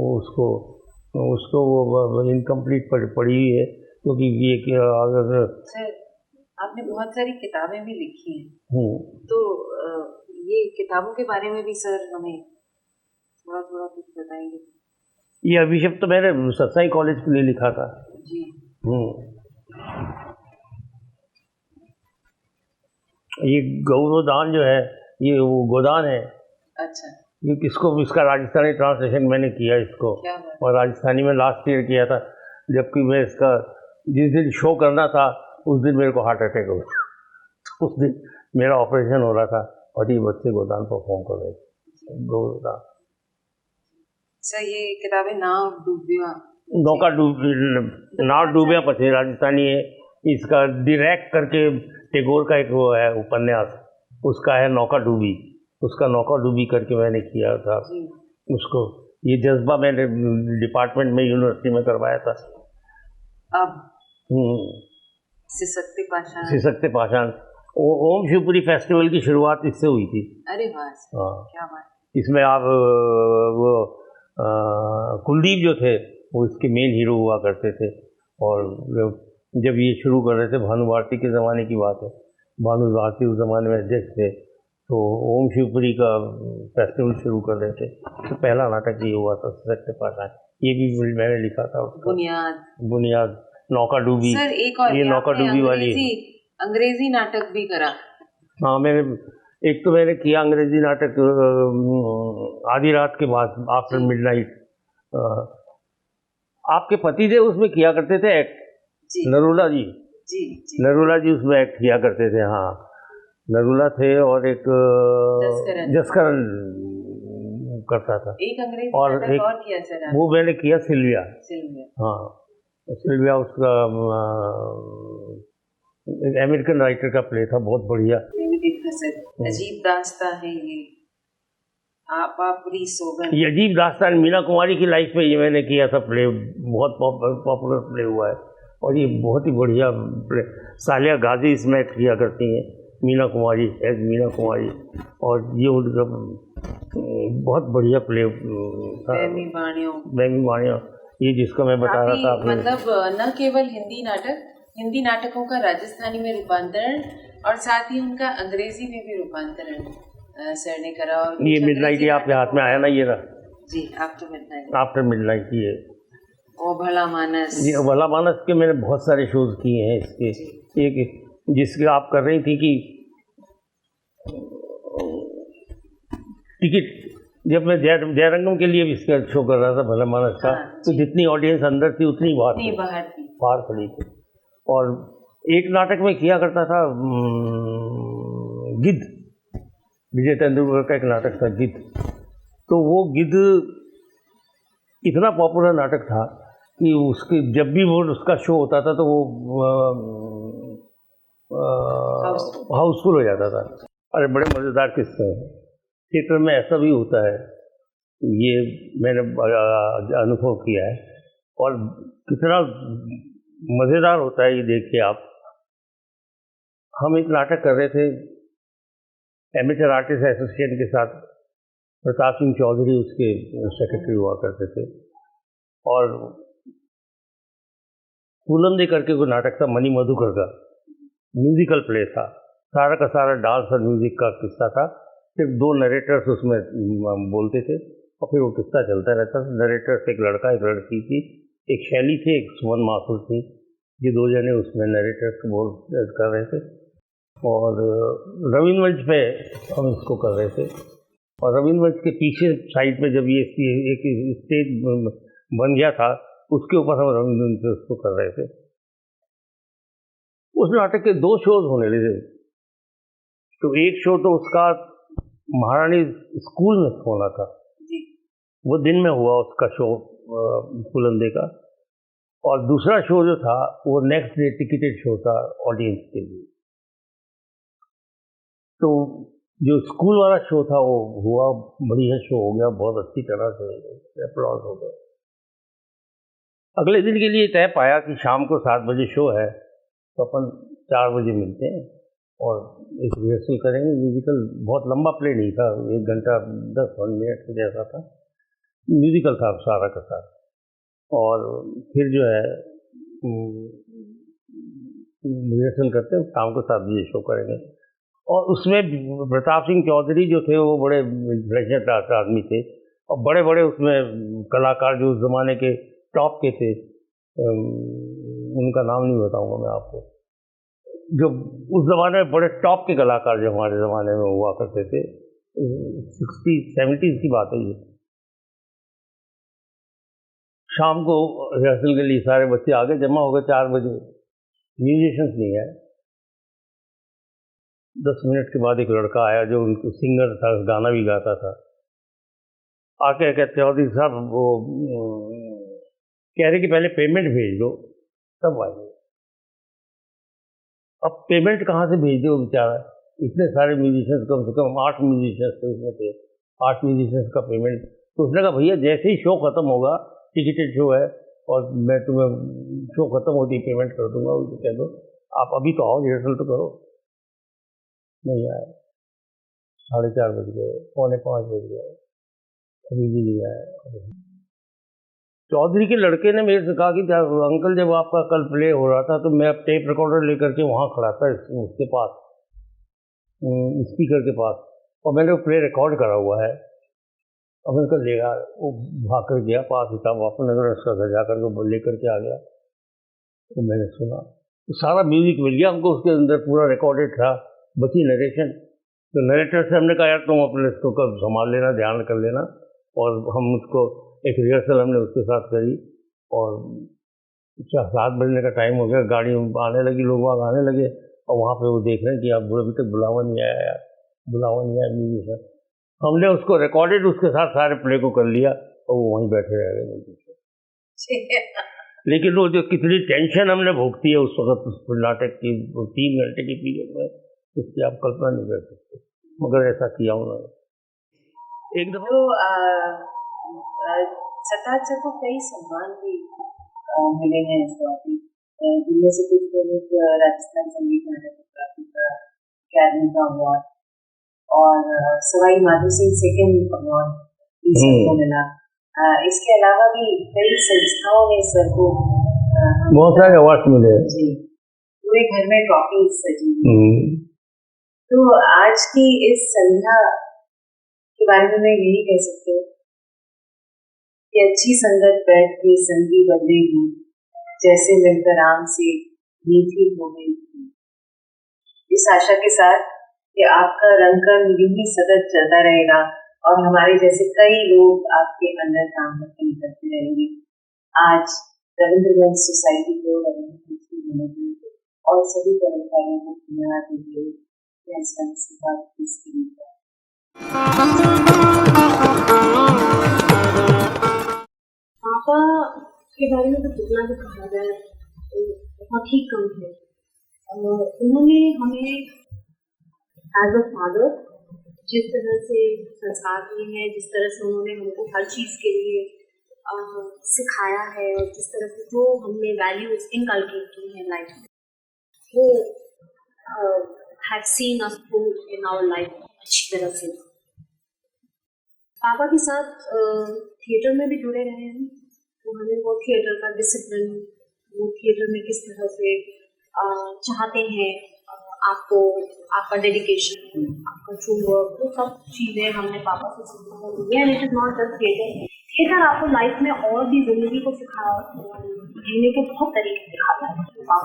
उसको वो इनकम्प्लीट पड़ी हुई है, क्योंकि ये अगर सर आपने बहुत सारी किताबें भी लिखी हैं, तो ये किताबों के बारे में भी सर हमें थोड़ा थोड़ा कुछ बताएंगे? ये अभिषेक तो मैंने सत्साई कॉलेज के लिए लिखा था जी। ये गौरवदान जो है ये वो गोदान है। अच्छा। ये किसको, इसका राजस्थानी ट्रांसलेशन मैंने किया इसको, और राजस्थानी में लास्ट ईयर किया था, जबकि मैं इसका जिस दिन शो करना था उस दिन मेरे को हार्ट अटैक हो गया। उस दिन मेरा ऑपरेशन हो रहा था और ये बच्चे गोदान परफॉर्म कर रहे थे, गोदान। सर ये किताबें नाव डूबिया, नौका डूबिया पछे राजस्थानी है। इसका डायरेक्ट करके टैगोर का एक वो है उपन्यास, उसका है नौका डूबी, उसका नौका डूबी करके मैंने किया था उसको। ये जज्बा मैंने डिपार्टमेंट में यूनिवर्सिटी में करवाया था। अब सिसकते पाषाण ओम शिवपुरी फेस्टिवल की शुरुआत इससे हुई थी। अरे वाह, क्या बात। इसमें आप वो कुलदीप जो थे वो इसके मेन हीरो हुआ करते थे, और जब ये शुरू कर रहे थे, भानु भारती के ज़माने की बात है, भानु भारती उस ज़माने में अध्यक्ष थे, तो ओम शिवपुरी का फेस्टिवल शुरू कर रहे थे, तो पहला नाटक ये हुआ था सिसकते पाषाण। ये भी मैंने लिखा था उसका, बुनियाद नौका डूबी। सर एक और ये नौका डूबी वाली अंग्रेजी नाटक भी करा। हाँ, एक तो मैंने किया अंग्रेजी नाटक आधी रात के बाद, आफ्टर मिडनाइट। आपके पतिदेव उसमें किया करते थे एक्ट, नरूला जी। नरूला जी उसमें एक्ट किया करते थे। हाँ, नरूला थे और एक जसकरण करता था। एक अंग्रेजी और नाटक एक और किया सर, वो मैंने किया सिल्विया। हाँ, सिल्विया उसका एक अमेरिकन राइटर का प्ले था, बहुत बढ़िया। अजीब दास्तां है ये, आपापरी सोगन। ये अजीब दास्तान मीना कुमारी की लाइफ में ये मैंने किया था प्ले, बहुत पॉपुलर प्ले हुआ है, और ये बहुत ही बढ़िया प्ले। सालिया गाजी इसमें किया करती हैं, मीना कुमारी एज मीना कुमारी, और ये उनका बहुत बढ़िया प्ले था, बैमी बाणियों। ये जिसका मैं बता रहा था आपने, मतलब न केवल हिंदी नाटकों का राजस्थानी में रूपांतरण, और साथ ही उनका अंग्रेजी में भी रूपांतरण सर ने करा। और ये मिडनाइट ही आपके हाथ में आया ना, ये रहा जी, आफ्टर मिडनाइट ये ओ भला मानस। जी, भला मानस के मैंने बहुत सारे शोज किए हैं इसके। एक जिसके आप कर रही थी कि टिकट, जब मैं जयरंगम के लिए भी इसका शो कर रहा था भला मानस का, तो जितनी ऑडियंस अंदर थी उतनी बाहर खड़ी थी। और एक नाटक में किया करता था गिद्ध, विजय तेंदुलकर का एक नाटक था गिद्ध। तो वो गिद्ध इतना पॉपुलर नाटक था कि उसके जब भी वो उसका शो होता था तो वो हाउसफुल हो जाता था। अरे बड़े मज़ेदार किस्से हैं, थिएटर में ऐसा भी होता है, ये मैंने अनुभव किया है, और कितना मज़ेदार होता है ये देखिए आप। हम एक नाटक कर रहे थे एमेचर आर्टिस्ट एसोसिएशन के साथ, प्रताप सिंह चौधरी उसके सेक्रेटरी हुआ करते थे, और फूलन दे करके कोई नाटक था, मणि मधुकर का म्यूजिकल प्ले था, सारा का सारा डांस और म्यूजिक का किस्सा था। सिर्फ 2 नरेटर्स उसमें बोलते थे और फिर वो किस्सा चलता रहता था। नरेटर्स एक लड़का एक लड़की थी, एक शैली थी, एक सुमन माथुर थी, ये दो जने उसमें नरेटर्स बोल कर रहे थे और रवींद्र मंच पे हम इसको कर रहे थे। और रवींद्र मंच के पीछे साइड पे जब ये एक स्टेज बन गया था उसके ऊपर हम रवींद्र मंच पे उसको कर रहे थे। उस नाटक के 2 शोज होने लगे। तो एक शो तो उसका महारानी स्कूल में होना था, वो दिन में हुआ उसका शो फुलंदे का, और दूसरा शो जो था वो नेक्स्ट डे टिकटेड शो था ऑडियंस के लिए। तो जो स्कूल वाला शो था वो हुआ, बढ़िया शो हो गया, बहुत अच्छी तरह से अप्लॉज हो गया। अगले दिन के लिए तय पाया कि शाम को 7 बजे शो है, तो अपन 4 बजे मिलते हैं और एक रिहर्सल करेंगे। म्यूजिकल बहुत लंबा प्ले नहीं था, 1 घंटा 10 मिनट जैसा था, म्यूजिकल था सारा का सारा। और फिर जो है रिहर्सल करते हैं, शाम को 7 बजे शो करेंगे। और उसमें प्रताप सिंह चौधरी जो थे वो बड़े इंटेलिजेंट आदमी थे, और बड़े बड़े उसमें कलाकार जो उस ज़माने के टॉप के थे, उनका नाम नहीं बताऊंगा मैं आपको, जो उस ज़माने में बड़े टॉप के कलाकार जो हमारे ज़माने में हुआ करते थे, 60-70 की बात है ये। शाम को रिहर्सल के लिए सारे बच्चे आगे जमा हो गए 4 बजे, म्यूजिशियंस नहीं आए। 10 मिनट के बाद एक लड़का आया जो उनको सिंगर था, गाना भी गाता था, आके कहते चौधरी साहब वो कह रहे कि पहले पेमेंट भेज दो तब आएंगे। अब पेमेंट कहाँ से भेज दो बेचारा, इतने सारे म्यूजिशियंस, कम से कम 8 म्यूजिशियंस थे उसमें थे, 8 म्यूजिशियंस का पेमेंट। तो उसने कहा भैया जैसे ही शो खत्म होगा, टिकटेड शो है और मैं तुम्हें शो खत्म होती पेमेंट कर दूंगा, उनको कह दो आप अभी तो आओ, रिहर्सल तो करो। नहीं आया, 4:30 बज गए, 4:45 बज गए, अभी भी नहीं आया। चौधरी के लड़के ने मेरे से कहा कि अंकल जब आपका कल प्ले हो रहा था तो मैं अब टेप रिकॉर्डर लेकर के वहाँ खड़ा था उसके पास, स्पीकर के पास, और मैंने वो प्ले रिकॉर्ड करा हुआ है। और मैंने कहा लेगा, वो भाग कर गया पास ही था, वापस नगर उसका घर जा कर के लेकर के आ गया। तो मैंने सुना तो सारा म्यूजिक मिल गया हमको, उसके अंदर पूरा रिकॉर्डेड था, बची नरेशन। तो नरेटर से हमने कहा यार तुम अपने इसको कब संभाल लेना, ध्यान कर लेना। और हम उसको एक रिहर्सल हमने उसके साथ करी, और 7 बजने का टाइम हो गया, गाड़ी आने लगी, लोग वहाँ आने लगे, और वहाँ पे वो देख रहे हैं कि अब अभी तक बुलावा नहीं आया यार, बुलावा नहीं आया म्यूजिशियन। हमने उसको रिकॉर्डेड उसके साथ सारे प्ले को कर लिया और वो वहीं बैठे रह गए। लेकिन वो जो कितनी टेंशन हमने भोगती है उस वक्त उस नाटक की 3 घंटे की पीरियड में, उसकी आप कल्पना नहीं कर सकते, मगर ऐसा किया उन्होंने। एक दफा सरताज सर को कई सम्मान भी मिले हैं इस बात में, जिनमें से कुछ प्रमुख राजस्थान संगीत नाटक अकादमी का अवार्ड और सवाई माधो सिंह सेकंड अवार्ड भी सबको मिला। इसके अलावा भी कई संस्थाओं ने सर को बहुत सारे अवार्ड मिले जी, पूरे घर में ट्रॉफी सजी। तो आज की इस संध्या के बारे में मैं यही कह सकती हूँ कि अच्छी संगत बैठ के संगी बदलेगी, जैसे मिलकर आम से मीठी हो गई। इस आशा के साथ कि आपका रंगकर्म यूं ही सतत चलता रहेगा और हमारे जैसे कई लोग आपके अंदर काम करके निकलते रहेंगे। आज रविंद्र मंच सोसाइटी को और सभी कर्मचारियों को धन्यवाद देते हुए मैं इस मंच से बात पापा के बारे में तो जितना भी कहा जाए बहुत ही कम है। उन्होंने हमें एज अ फादर जिस तरह से संस्कार दिए हैं, जिस तरह से उन्होंने हमको हर चीज़ के लिए सिखाया है और जिस तरह से जो हमने वैल्यूज इनकलकेट की हैं लाइफ में, वो have seen us through in our life अच्छी तरह से। पापा के साथ थिएटर में भी जुड़े रहे हैं, तो हमें वो थिएटर का डिसिप्लिन, वो थिएटर में किस तरह से चाहते हैं आपको, आपका डेडिकेशन, आपका ट्रू वर्क, वो सब चीज़ें हमने पापा से सीखा है। And it is not just theatre, theatre आपको लाइफ में और भी जिंदगी को जीने के बहुत तरीके सिखाता है।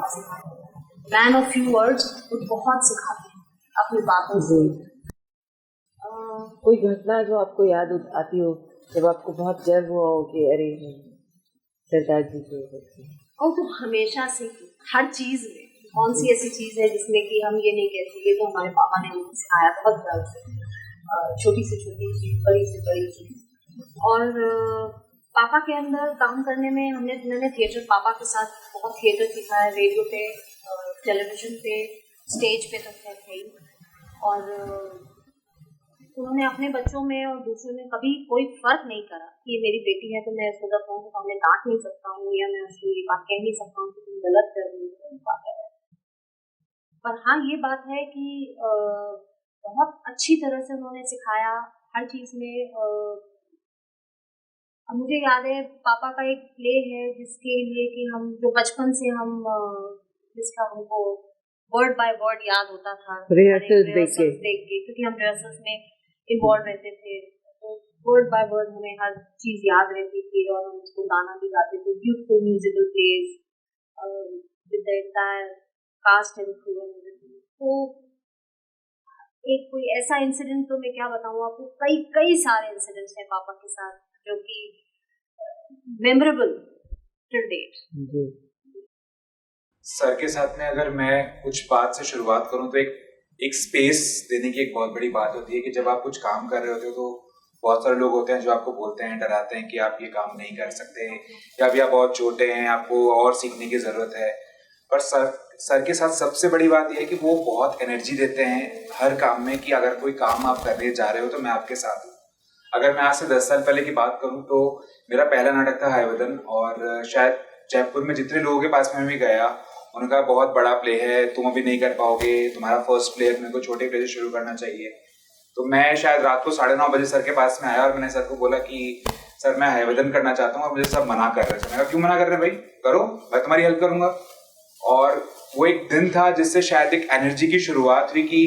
पापा सिखाते हैं। मैन ऑफ फ्यू वर्ड्स, वो बहुत सिखाते हैं अपनी बातों से। कोई घटना जो आपको याद आती हो जब आपको बहुत गर्व हुआ हो कि अरे सरदार जी को करते हैं? और तो हमेशा से हर चीज में कौन सी ऐसी चीज है जिसमें कि हम ये नहीं कहते ये तो हमारे पापा ने हमको सिखाया, बहुत गर्व से, छोटी से छोटी चीज, बड़ी से बड़ी चीज। और पापा के अंदर काम करने में मैंने थिएटर, पापा के साथ बहुत थिएटर सीखा है, रेडियो पे, टेलीविजन पे, स्टेज पे तक है थे। और उन्होंने अपने बच्चों में और दूसरों में कभी कोई फर्क नहीं करा कि ये मेरी बेटी है तो मैं इसको जब कहूँ तो मैं डांट नहीं सकता हूँ या मैं उसको ये बात कह नहीं सकता हूँ कि तुम गलत कर रही हो। पर हाँ, ये बात है कि बहुत अच्छी तरह से उन्होंने सिखाया हर चीज में। अब मुझे याद है पापा का एक प्ले है जिसके लिए कि हम जो बचपन से हम जिसका हमको वर्ड बाय वर्ड याद होता था रिहर्सल्स देख के, क्योंकि हम रिहर्सल्स में इन्वॉल्व रहते थे, तो वर्ड बाय वर्ड हमें हर चीज याद रहती थी और हम उसको गाना भी गाते थे। Beautiful musical plays with the entire cast and crew and everything. तो एक कोई ऐसा इंसिडेंट तो मैं क्या बताऊँ आपको, कई सारे इंसिडेंट्स हैं पापा के साथ जो कि मेमोरेबल टिल डेट। सर के साथ में अगर मैं कुछ बात से शुरुआत करूं तो एक स्पेस देने की एक बहुत बड़ी बात होती है कि जब आप कुछ काम कर रहे होते हो तो बहुत सारे लोग होते हैं जो आपको बोलते हैं, डराते हैं कि आप ये काम नहीं कर सकते या अभी आप बहुत छोटे हैं, आपको और सीखने की ज़रूरत है। पर सर के साथ सबसे बड़ी बात यह है कि वो बहुत एनर्जी देते हैं हर काम में कि अगर कोई काम आप करने जा रहे हो तो मैं आपके साथ हूँ। अगर मैं आज से 10 साल पहले की बात करूँ तो मेरा पहला नाटक था हायवदन, और शायद जयपुर में जितने लोगों के पास में भी गया उनका बहुत बड़ा प्ले है, तुम अभी नहीं कर पाओगे, तुम्हारा फर्स्ट प्ले है, तुम्हें को छोटे प्ले से शुरू करना चाहिए। तो मैं शायद रात को 9:30 बजे सर के पास में आया और मैंने सर को बोला कि सर मैं हायवदन करना चाहता हूँ और मुझे सब मना कर रहे हैं। मैंने कहा क्यों मना कर रहे हैं भाई, करो, मैं तुम्हारी हेल्प करूंगा। और वो एक दिन था जिससे शायद एक एनर्जी की शुरुआत हुई कि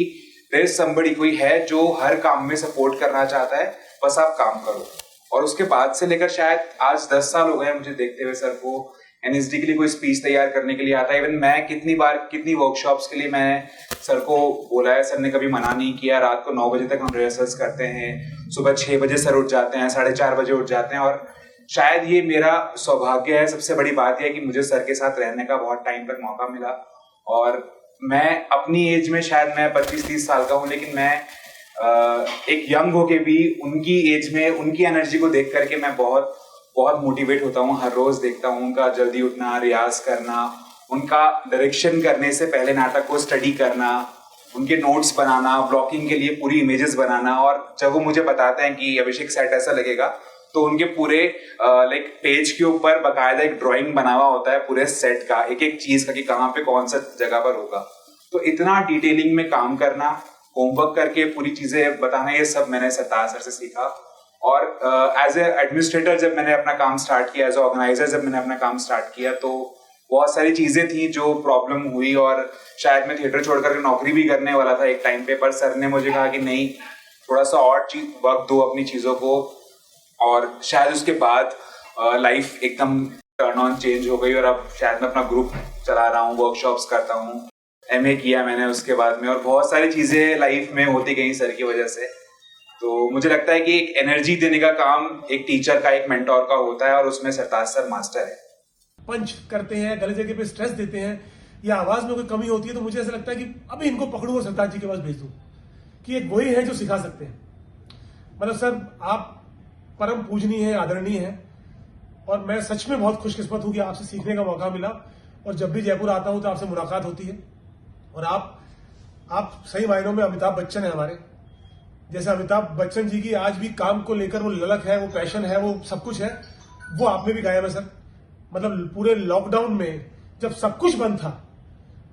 देयर इज समबडी, कोई है जो हर काम में सपोर्ट करना चाहता है, बस आप काम करो। और उसके बाद से लेकर शायद आज 10 साल हो गए मुझे देखते हुए सर को NSD के लिए कोई स्पीच तैयार करने के लिए आता है। इवन मैं कितनी वर्कशॉप्स के लिए मैं सर को बोला है, सर ने कभी मना नहीं किया। रात को 9 बजे तक हम रिहर्सल्स करते हैं, सुबह 6 बजे सर उठ जाते हैं, 4:30 बजे उठ जाते हैं। और शायद ये मेरा सौभाग्य है, सबसे बड़ी बात यह है कि मुझे सर के साथ रहने का बहुत टाइम तक मौका मिला। और मैं अपनी एज में शायद मैं 25-30 साल का हूँ, लेकिन मैं एक यंग होके भी उनकी एज में उनकी एनर्जी को देख करके मैं बहुत मोटिवेट होता हूँ। हर रोज देखता हूँ उनका जल्दी उठना, रियाज करना, उनका डायरेक्शन करने से पहले नाटक को स्टडी करना, उनके नोट्स बनाना, ब्लॉकिंग के लिए पूरी इमेजेस बनाना। और जब वो मुझे बताते हैं कि अभिषेक सेट ऐसा लगेगा तो उनके पूरे लाइक पेज के ऊपर बाकायदा एक ड्राइंग बना हुआ होता है पूरे सेट का, एक एक चीज का कि कहाँ पे कौन सा जगह पर होगा। तो इतना डिटेलिंग में काम करना, होमवर्क करके पूरी चीजें बताना, ये सब मैंने सरताज सर से सीखा। और एज ए एडमिनिस्ट्रेटर जब मैंने अपना काम स्टार्ट किया, एज ए ऑर्गेनाइजर जब मैंने अपना काम स्टार्ट किया, तो बहुत सारी चीजें थी जो प्रॉब्लम हुई और शायद मैं थिएटर छोड़कर नौकरी भी करने वाला था एक टाइम पे। पर सर ने मुझे कहा कि नहीं, थोड़ा सा और वक्त दो अपनी चीजों को। और शायद उसके बाद लाइफ एकदम टर्न ऑन चेंज हो गई और अब शायद मैं अपना ग्रुप चला रहा हूँ, वर्कशॉप्स करता हूँ, MA किया मैंने उसके बाद में, और बहुत सारी चीजें लाइफ में होती गई सर की वजह से। तो मुझे लगता है कि एक एनर्जी देने का काम एक टीचर का, एक मेंटोर का होता है, और उसमें सरताज सर मास्टर है। पंच करते हैं, गलत जगह पे स्ट्रेस देते हैं या आवाज में कोई कमी होती है तो मुझे ऐसा लगता है कि अभी इनको पकड़ूं और सरताज जी के पास भेज दूं कि एक वही है जो सिखा सकते हैं। मतलब सर आप परम पूजनीय है, आदरणीय है, और मैं सच में बहुत खुशकिस्मत हूं कि आपसे सीखने का मौका मिला। और जब भी जयपुर आता हूं तो आपसे मुलाकात होती है। और आप सही मायनों में अमिताभ बच्चन है हमारे। जैसे अमिताभ बच्चन जी की आज भी काम को लेकर वो ललक है, वो पैशन है, वो सब कुछ है, वो आप में भी गायब है सर। मतलब पूरे लॉकडाउन में जब सब कुछ बंद था,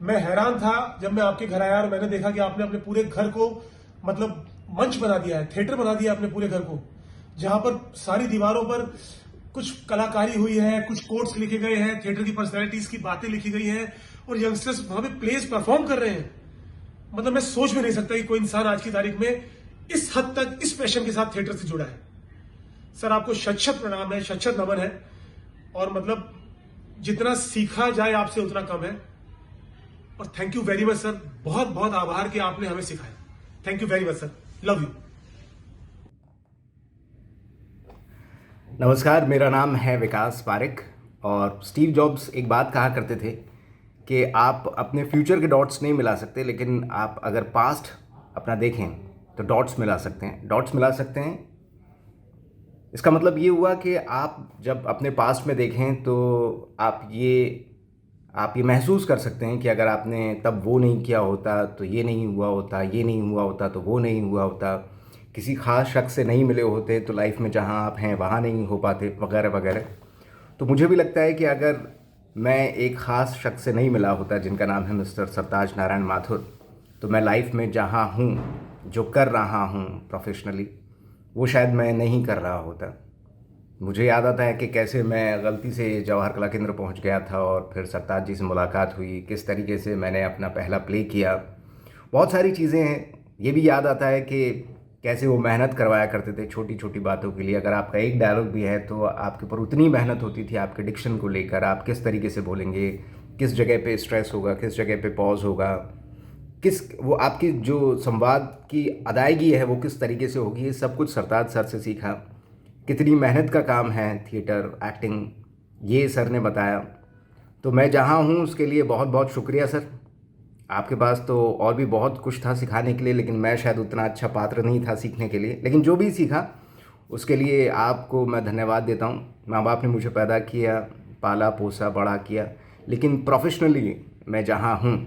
मैं हैरान था जब मैं आपके घर आया और मैंने देखा कि आपने अपने पूरे घर को मतलब मंच बना दिया है, थिएटर बना दिया अपने पूरे घर को, जहां पर सारी दीवारों पर कुछ कलाकारी हुई है, कुछ कोट्स लिखे गए हैं, थिएटर की पर्सनैलिटीज की बातें लिखी गई हैं, और यंगस्टर्स वहां पे प्लेस परफॉर्म कर रहे हैं। मतलब मैं सोच भी नहीं सकता कि कोई इंसान आज की तारीख में इस हद तक इस पैशन के साथ थिएटर से जुड़ा है। सर आपको शत प्रणाम है, शत नमन है। और मतलब जितना सीखा जाए आपसे उतना कम है। और thank you very much sir, बहुत बहुत आभार कि आपने हमें सिखाया। Thank you very much sir, love you. नमस्कार, मेरा नाम है विकास पारिक और स्टीव जॉब्स एक बात कहा करते थे कि आप अपने फ्यूचर के डॉट्स नहीं मिला सकते, लेकिन आप अगर पास्ट अपना देखें तो डॉट्स मिला सकते हैं। डॉट्स मिला सकते हैं, इसका मतलब ये हुआ कि आप जब अपने पास्ट में देखें तो आप ये महसूस कर सकते हैं कि अगर आपने तब वो नहीं किया होता तो ये नहीं हुआ होता, ये नहीं हुआ होता तो वो नहीं हुआ होता, किसी ख़ास शख्स से नहीं मिले होते तो लाइफ में जहाँ आप हैं वहाँ नहीं हो पाते, वगैरह वगैरह। तो मुझे भी लगता है कि अगर मैं एक ख़ास शख्स से नहीं मिला होता जिनका नाम है मिस्टर सरताज नारायण माथुर, तो मैं लाइफ में जहाँ हूँ, जो कर रहा हूँ प्रोफेशनली, वो शायद मैं नहीं कर रहा होता। मुझे याद आता है कि कैसे मैं गलती से जवाहर कला केंद्र पहुँच गया था और फिर सरताज जी से मुलाकात हुई, किस तरीके से मैंने अपना पहला प्ले किया, बहुत सारी चीज़ें हैं। ये भी याद आता है कि कैसे वो मेहनत करवाया करते थे छोटी छोटी बातों के लिए। अगर आपका एक डायलॉग भी है तो आपके ऊपर उतनी मेहनत होती थी आपके डिक्शन को लेकर, आप किस तरीके से बोलेंगे, किस जगह पे स्ट्रेस होगा, किस जगह पे पॉज होगा, वो आपकी जो संवाद की अदायगी है वो किस तरीके से होगी, ये सब कुछ सरताज सर से सीखा। कितनी मेहनत का काम है थिएटर, एक्टिंग, ये सर ने बताया। तो मैं जहाँ हूँ उसके लिए बहुत बहुत शुक्रिया सर। आपके पास तो और भी बहुत कुछ था सिखाने के लिए, लेकिन मैं शायद उतना अच्छा पात्र नहीं था सीखने के लिए, लेकिन जो भी सीखा उसके लिए आपको मैं धन्यवाद देता हूँ। माँ बाप ने मुझे पैदा किया, पाला पोसा, बड़ा किया, लेकिन प्रोफेशनली मैं जहाँ हूँ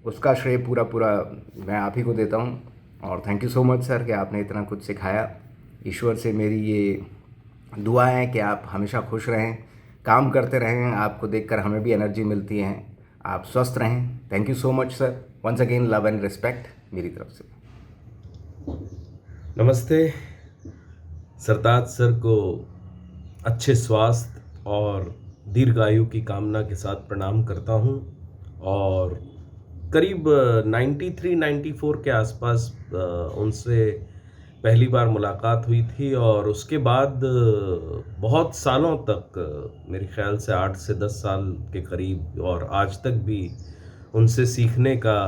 उसका श्रेय पूरा मैं आप ही को देता हूँ। और thank you so much sir कि आपने इतना कुछ सिखाया। ईश्वर से मेरी ये दुआ है कि आप हमेशा खुश रहें, काम करते रहें, आपको देखकर हमें भी एनर्जी मिलती है, आप स्वस्थ रहें। Thank you so much sir, once again love and respect मेरी तरफ से। नमस्ते। सरताज सर को अच्छे स्वास्थ्य और दीर्घायु की कामना के साथ प्रणाम करता हूं। और करीब 93-94 के आसपास उनसे पहली बार मुलाकात हुई थी और उसके बाद बहुत सालों तक, मेरे ख्याल से 8 से 10 साल के करीब, और आज तक भी उनसे सीखने का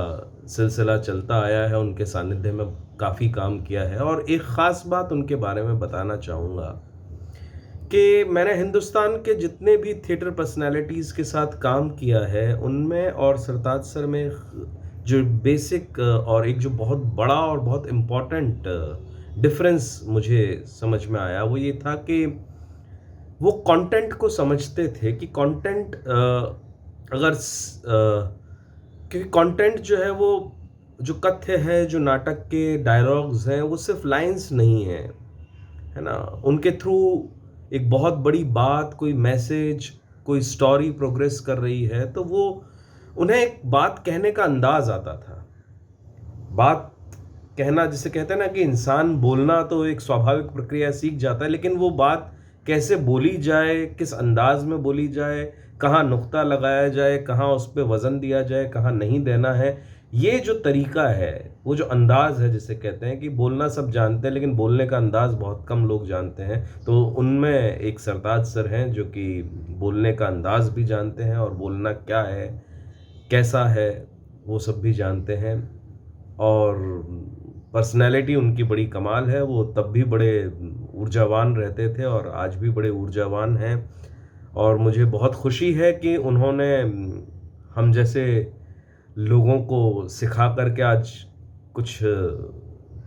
सिलसिला चलता आया है। उनके सानिध्य में काफ़ी काम किया है। और एक ख़ास बात उनके बारे में बताना चाहूँगा कि मैंने हिंदुस्तान के जितने भी थिएटर पर्सनालिटीज़ के साथ काम किया है उनमें और सरताज सर में जो बेसिक और एक जो बहुत बड़ा और बहुत इम्पॉर्टेंट डिफरेंस मुझे समझ में आया वो ये था कि वो कंटेंट को समझते थे कि कंटेंट क्योंकि कंटेंट जो है वो जो कथ्य है, जो नाटक के डायलॉग्स हैं, वो सिर्फ लाइंस नहीं है, है ना। उनके थ्रू एक बहुत बड़ी बात, कोई मैसेज, कोई स्टोरी प्रोग्रेस कर रही है तो वो उन्हें एक बात कहने का अंदाज आता था। बात कहना, जिसे कहते हैं ना कि इंसान बोलना तो एक स्वाभाविक प्रक्रिया सीख जाता है, लेकिन वो बात कैसे बोली जाए, किस अंदाज में बोली जाए, कहाँ नुक्ता लगाया जाए, कहाँ उस पर वज़न दिया जाए, कहाँ नहीं देना है, ये जो तरीका है, वो जो अंदाज़ है, जिसे कहते हैं कि बोलना सब जानते हैं लेकिन बोलने का अंदाज़ बहुत कम लोग जानते हैं। तो उनमें एक सरताज सर हैं जो कि बोलने का अंदाज़ भी जानते हैं और बोलना क्या है, कैसा है, वो सब भी जानते हैं। और पर्सनैलिटी उनकी बड़ी कमाल है। वो तब भी बड़े ऊर्जावान रहते थे और आज भी बड़े ऊर्जावान हैं। और मुझे बहुत खुशी है कि उन्होंने हम जैसे लोगों को सिखा करके आज कुछ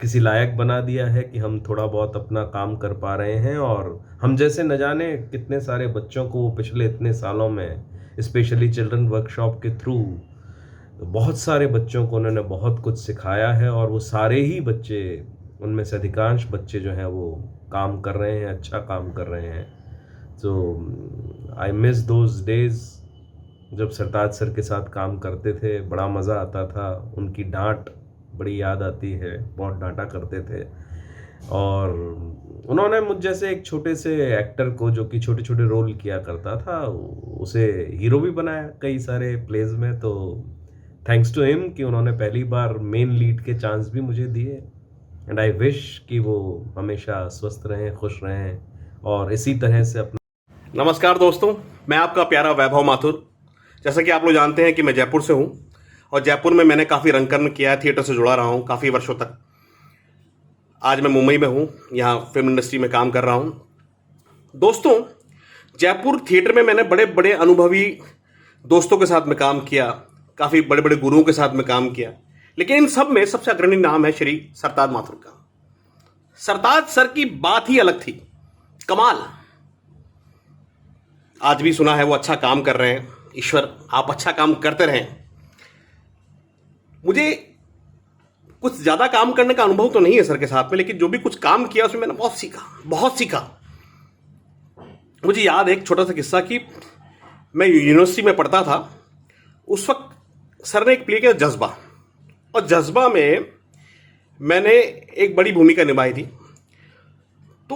किसी लायक बना दिया है कि हम थोड़ा बहुत अपना काम कर पा रहे हैं। और हम जैसे न जाने कितने सारे बच्चों को वो पिछले इतने सालों में, स्पेशली चिल्ड्रन वर्कशॉप के थ्रू, बहुत सारे बच्चों को उन्होंने बहुत कुछ सिखाया है। और वो सारे ही बच्चे, उनमें से अधिकांश बच्चे जो हैं वो काम कर रहे हैं, अच्छा काम कर रहे हैं। तो आई मिस दोज डेज़ जब सरताज सर के साथ काम करते थे, बड़ा मज़ा आता था। उनकी डांट बड़ी याद आती है, बहुत डांटा करते थे। और उन्होंने मुझ जैसे एक छोटे से एक्टर को, जो कि छोटे छोटे रोल किया करता था, उसे हीरो भी बनाया कई सारे प्लेज में। तो थैंक्स टू हिम कि उन्होंने पहली बार मेन लीड के चांस भी मुझे दिए। एंड आई विश कि वो हमेशा स्वस्थ रहें, खुश रहें और इसी तरह से अपना। नमस्कार दोस्तों, मैं आपका प्यारा वैभव माथुर। जैसा कि आप लोग जानते हैं कि मैं जयपुर से हूँ और जयपुर में मैंने काफ़ी रंगकर्म किया है, थिएटर से जुड़ा रहा हूँ काफ़ी वर्षों तक। आज मैं मुंबई में हूँ, यहाँ फिल्म इंडस्ट्री में काम कर रहा हूँ। दोस्तों, जयपुर थिएटर में मैंने बड़े बड़े अनुभवी दोस्तों के साथ में काम किया, काफ़ी बड़े बड़े गुरुओं के साथ में काम किया, लेकिन इन सब में सबसे अग्रणी नाम है श्री सरताज माथुर का। सरताज सर की बात ही अलग थी, कमाल। आज भी सुना है वो अच्छा काम कर रहे हैं। ईश्वर आप अच्छा काम करते रहें। मुझे कुछ ज़्यादा काम करने का अनुभव तो नहीं है सर के साथ में, लेकिन जो भी कुछ काम किया उसमें मैंने बहुत सीखा। मुझे याद है एक छोटा सा किस्सा कि मैं यूनिवर्सिटी में पढ़ता था। उस वक्त सर ने एक प्ले किया जज्बा, और जज्बा में मैंने एक बड़ी भूमिका निभाई थी। तो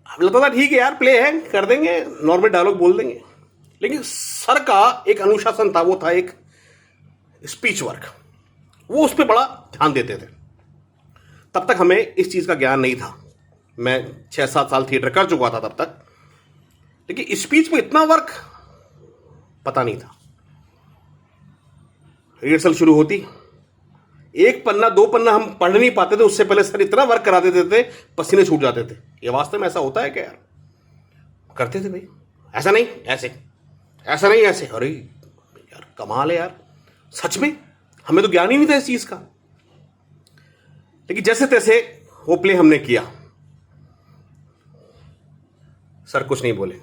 लगता था ठीक है यार, प्ले है, कर देंगे, नॉर्मल डायलॉग बोल देंगे। लेकिन सर का एक अनुशासन था, वो था एक स्पीच वर्क। वो उस पर बड़ा ध्यान देते थे। तब तक हमें इस चीज़ का ज्ञान नहीं था। मैं 6-7 साल थिएटर कर चुका था तब तक, लेकिन स्पीच में इतना वर्क पता नहीं था। रिहर्सल शुरू होती, 1 पन्ना 2 पन्ना हम पढ़ नहीं पाते थे, उससे पहले सर इतना वर्क करा देते थे, पसीने छूट जाते थे। ये वास्तव में ऐसा होता है क्या यार? करते थे भाई, ऐसा नहीं ऐसे, ऐसा नहीं ऐसे। अरे यार कमाल है यार, सच में हमें तो ज्ञान ही नहीं था इस चीज का। लेकिन जैसे तैसे वो प्ले हमने किया। सर कुछ नहीं बोले,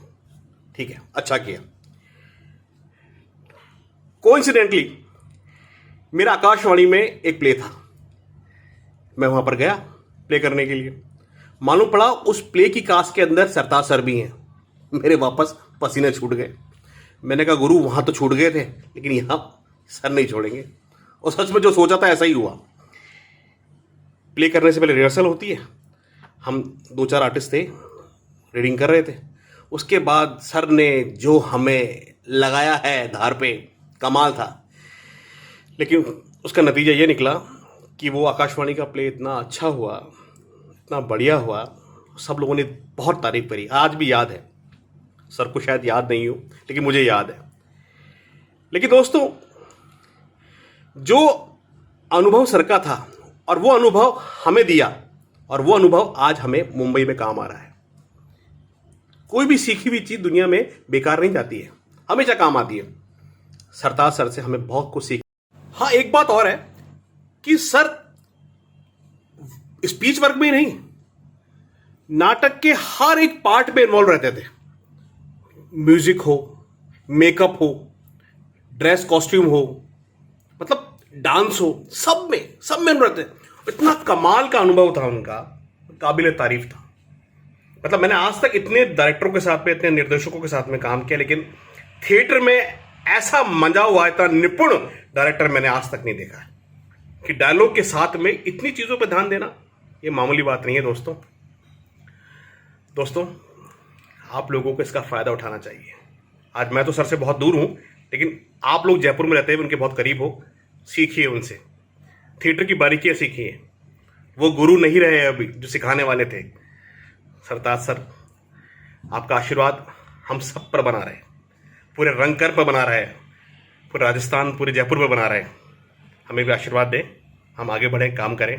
ठीक है अच्छा किया। कोइंसिडेंटली मेरा आकाशवाणी में एक प्ले था, मैं वहां पर गया प्ले करने के लिए। मालूम पड़ा उस प्ले की कास्ट के अंदर सरताज सर भी हैं। मेरे वापस पसीने छूट गए। मैंने कहा गुरु वहां तो छूट गए थे, लेकिन यहां सर नहीं छोड़ेंगे। और सच में जो सोचा था ऐसा ही हुआ। प्ले करने से पहले रिहर्सल होती है, हम 2-4 आर्टिस्ट थे, रीडिंग कर रहे थे। उसके बाद सर ने जो हमें लगाया है धार पे, कमाल था। लेकिन उसका नतीजा ये निकला कि वो आकाशवाणी का प्ले इतना अच्छा हुआ, इतना बढ़िया हुआ, सब लोगों ने बहुत तारीफ करी। आज भी याद है, सर को शायद याद नहीं हो, लेकिन मुझे याद है। लेकिन दोस्तों, जो अनुभव सर का था और वो अनुभव हमें दिया, और वो अनुभव आज हमें मुंबई में काम आ रहा है। कोई भी सीखी हुई चीज़ दुनिया में बेकार नहीं जाती है, हमेशा काम आती है। सरताज सर से हमें बहुत कुछ सीख। हाँ, एक बात और है कि सर स्पीच वर्क में नहीं, नाटक के हर एक पार्ट में इन्वॉल्व रहते थे। म्यूजिक हो, मेकअप हो, ड्रेस कॉस्ट्यूम हो, मतलब डांस हो, सब में रहते। इतना कमाल का अनुभव था उनका, काबिल तारीफ था। मतलब मैंने आज तक इतने डायरेक्टरों के साथ में, इतने निर्देशकों के साथ में काम किया, लेकिन थिएटर में ऐसा मजा हुआ, इतना निपुण डायरेक्टर मैंने आज तक नहीं देखा है। कि डायलॉग के साथ में इतनी चीज़ों पर ध्यान देना, ये मामूली बात नहीं है दोस्तों, आप लोगों को इसका फ़ायदा उठाना चाहिए। आज मैं तो सर से बहुत दूर हूँ, लेकिन आप लोग जयपुर में रहते हैं, उनके बहुत करीब हो, सीखिए उनसे, थिएटर की बारीकियाँ सीखिए। वो गुरु नहीं रहे अभी जो सिखाने वाले थे। सरताज सर, आपका आशीर्वाद हम सब पर बना रहे, पूरे रंगकर पर बना रहे, पूरे राजस्थान, पूरे जयपुर पर बना रहे। हमें भी आशीर्वाद दें, हम आगे बढ़ें, काम करें।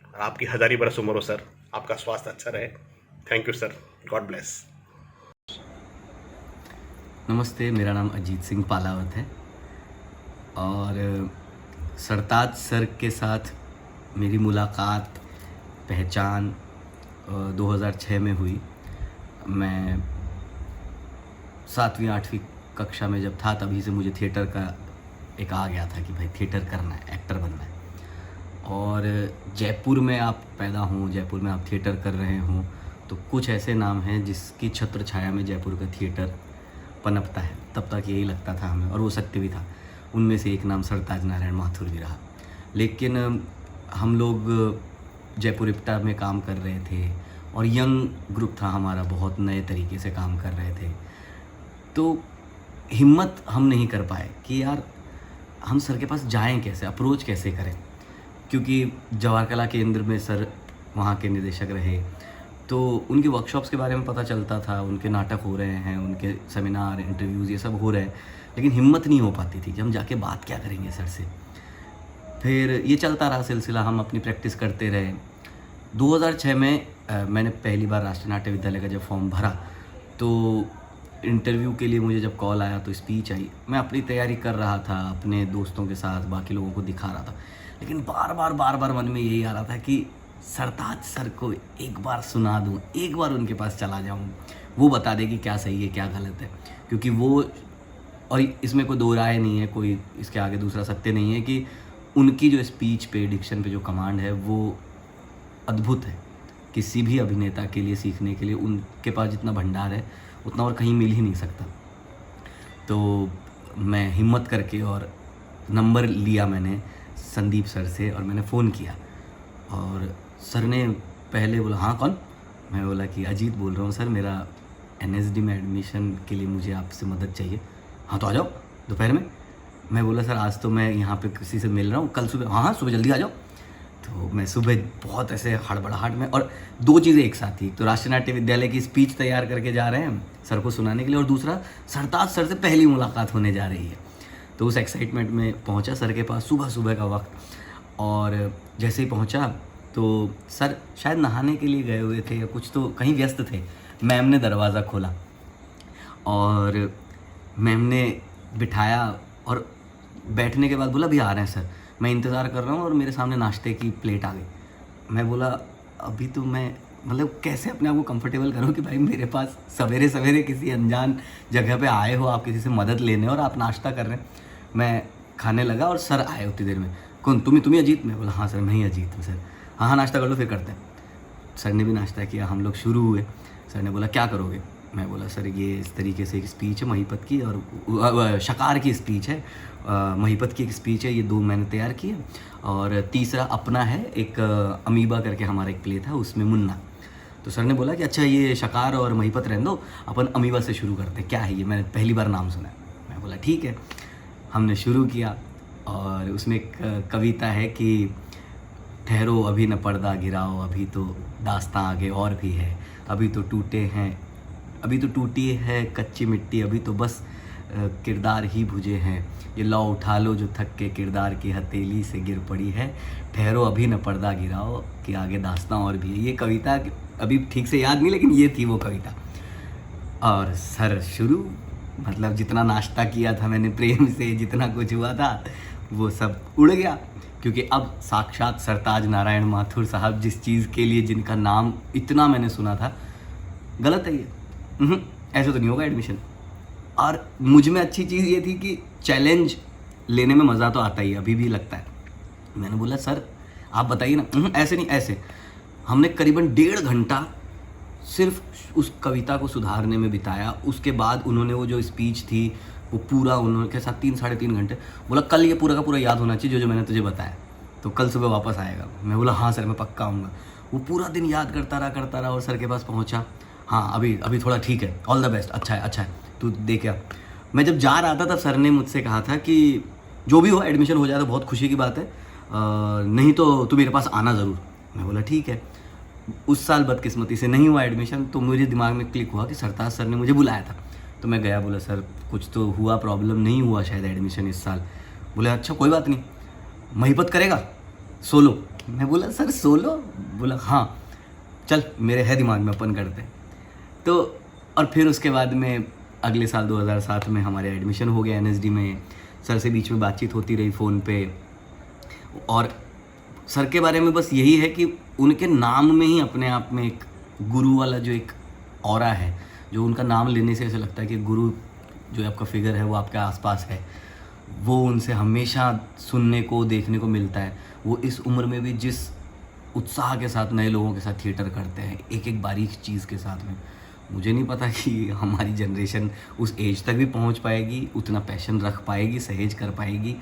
और आपकी 1000 बरस उम्र हो सर, आपका स्वास्थ्य अच्छा रहे। Thank you sir, God bless. नमस्ते, मेरा नाम अजीत सिंह पालावत है और सरताज सर के साथ मेरी मुलाकात, पहचान 2006 में हुई। मैं 7वीं 8वीं कक्षा में जब था, तभी से मुझे थिएटर का एक आ गया था कि भाई थिएटर करना है, एक्टर बनना है। और जयपुर में आप पैदा हों, जयपुर में आप थिएटर कर रहे हों, तो कुछ ऐसे नाम हैं जिसकी छत्र छाया में जयपुर का थिएटर पनपता है। तब तक यही लगता था हमें, और वो सत्य भी था। उनमें से एक नाम सरताज नारायण माथुर भी रहा। लेकिन हम लोग जयपुर इप्टा में काम कर रहे थे और यंग ग्रुप था हमारा, बहुत नए तरीके से काम कर रहे थे। तो हिम्मत हम नहीं कर पाए कि यार हम सर के पास जाएं कैसे, अप्रोच कैसे करें, क्योंकि जवाहर कला केंद्र में सर वहाँ के निदेशक रहे तो उनके वर्कशॉप्स के बारे में पता चलता था, उनके नाटक हो रहे हैं, उनके सेमिनार, इंटरव्यूज़ ये सब हो रहे हैं, लेकिन हिम्मत नहीं हो पाती थी कि हम जाके बात क्या करेंगे सर से। फिर ये चलता रहा सिलसिला, हम अपनी प्रैक्टिस करते रहे। 2006 में मैंने पहली बार राष्ट्रीय नाट्य विद्यालय का जब फॉर्म भरा, तो इंटरव्यू के लिए मुझे जब कॉल आया तो स्पीच आई। मैं अपनी तैयारी कर रहा था, अपने दोस्तों के साथ बाकी लोगों को दिखा रहा था, लेकिन बार बार मन में यही आ रहा था कि सरताज सर को एक बार सुना दूँ, एक बार उनके पास चला जाऊँ, वो बता दे कि क्या सही है क्या गलत है। क्योंकि वो, और इसमें कोई दो राय नहीं है, कोई इसके आगे दूसरा सत्य नहीं है कि उनकी जो स्पीच पे, डिक्शन पे जो कमांड है वो अद्भुत है। किसी भी अभिनेता के लिए सीखने के लिए उनके पास जितना भंडार है उतना और कहीं मिल ही नहीं सकता। तो मैं हिम्मत करके और नंबर लिया मैंने संदीप सर से और मैंने फ़ोन किया, और सर ने पहले बोला हाँ कौन? मैं बोला कि अजीत बोल रहा हूँ सर, मेरा NSD में एडमिशन के लिए मुझे आपसे मदद चाहिए। हाँ तो आ जाओ दोपहर में। मैं बोला सर आज तो मैं यहाँ पे किसी से मिल रहा हूँ, कल सुबह। हाँ सुबह जल्दी आ जाओ। तो मैं सुबह बहुत ऐसे हड़बड़ाहट में, और दो चीज़ें एक साथ थी, तो राष्ट्रीय नाट्य विद्यालय की स्पीच तैयार करके जा रहे हैं सर को सुनाने के लिए, और दूसरा सरताज सर से पहली मुलाकात होने जा रही है। तो उस एक्साइटमेंट में पहुंचा सर के पास सुबह का वक्त, और जैसे ही पहुंचा तो सर शायद नहाने के लिए गए हुए थे या कुछ, तो कहीं व्यस्त थे। मैम ने दरवाज़ा खोला और मैम ने बिठाया, और बैठने के बाद बोला अभी आ रहे हैं सर, मैं इंतज़ार कर रहा हूँ, और मेरे सामने नाश्ते की प्लेट आ गई। मैं बोला अभी तो मैं मतलब कैसे अपने आप को कंफर्टेबल करूँ कि भाई मेरे पास सवेरे किसी अनजान जगह पे आए हो, आप किसी से मदद लेने और आप नाश्ता कर रहे हैं। मैं खाने लगा और सर आए उतनी देर में। कौन? तुम्ही अजीत? मैं बोला हाँ सर मैं ही अजीत हूँ सर। हाँ नाश्ता कर लो फिर करते हैं। सर ने भी नाश्ता किया, हम लोग शुरू हुए। सर ने बोला क्या करोगे? मैं बोला सर ये इस तरीके से एक स्पीच है महिपत की, और शकार की स्पीच है, महिपत की एक स्पीच है, ये दो मैंने तैयार की है, और तीसरा अपना है एक अमीबा करके हमारा एक प्ले था उसमें मुन्ना। तो सर ने बोला कि अच्छा ये शकार और महिपत रहने दो, अपन अमीबा से शुरू करते हैं, क्या है ये, मैंने पहली बार नाम सुना है। मैं बोला ठीक है। हमने शुरू किया, और उसमें एक कविता है कि ठहरो अभी न पर्दा गिराओ, अभी तो दास्तां आगे और भी है, अभी तो टूटी है कच्ची मिट्टी, अभी तो बस किरदार ही बुझे हैं, ये लौ उठा लो जो थक के किरदार की हथेली से गिर पड़ी है, ठहरो अभी न पर्दा गिराओ कि आगे दास्तां और भी है। ये कविता अभी ठीक से याद नहीं, लेकिन ये थी वो कविता। और सर शुरू, मतलब जितना नाश्ता किया था मैंने प्रेम से, जितना कुछ हुआ था वो सब उड़ गया, क्योंकि अब साक्षात सरताज नारायण माथुर साहब, जिस चीज़ के लिए जिनका नाम इतना मैंने सुना था, गलत है ये, ऐसे तो नहीं होगा एडमिशन। और मुझ में अच्छी चीज़ ये थी कि चैलेंज लेने में मज़ा तो आता ही, अभी भी लगता है। मैंने बोला सर आप बताइए ना। ऐसे नहीं, ऐसे। हमने करीबन 1.5 घंटा सिर्फ उस कविता को सुधारने में बिताया। उसके बाद उन्होंने वो जो स्पीच थी वो पूरा उन्होंने के साथ 3-3.5 घंटे। बोला कल ये पूरा का पूरा याद होना चाहिए जो मैंने तुझे बताया, तो कल सुबह वापस आएगा। मैं बोला हाँ सर मैं पक्का आऊँगा। वो पूरा दिन याद करता रहा और सर के पास पहुँचा। हाँ अभी थोड़ा ठीक है, ऑल द बेस्ट, अच्छा है तू देख क्या। मैं जब जा रहा था तब सर ने मुझसे कहा था कि जो भी हो एडमिशन हो जाए तो बहुत खुशी की बात है, नहीं तो तू मेरे पास आना ज़रूर। मैं बोला ठीक है। उस साल बदकिस्मती से नहीं हुआ एडमिशन, तो मुझे दिमाग में क्लिक हुआ कि सरताज सर ने मुझे बुलाया था। तो मैं गया, बोला सर कुछ तो हुआ, प्रॉब्लम नहीं हुआ शायद एडमिशन इस साल। बोले अच्छा कोई बात नहीं, महिपत करेगा सोलो। मैं बोला सर सोलो? बोला हाँ चल मेरे है दिमाग में, अपन करते हैं। तो और फिर उसके बाद में अगले साल 2007 में हमारे एडमिशन हो गया NSD में। सर से बीच में बातचीत होती रही फ़ोन पे, और सर के बारे में बस यही है कि उनके नाम में ही अपने आप में एक गुरु वाला जो एक ऑरा है, जो उनका नाम लेने से ऐसा लगता है कि गुरु जो आपका फिगर है वो आपके आसपास है। वो उनसे हमेशा सुनने को देखने को मिलता है। वो इस उम्र में भी जिस उत्साह के साथ नए लोगों के साथ थिएटर करते हैं, एक एक बारीक चीज़ के साथ में, मुझे नहीं पता कि हमारी जनरेशन उस एज तक भी पहुंच पाएगी, उतना पैशन रख पाएगी, सहेज कर पाएगी।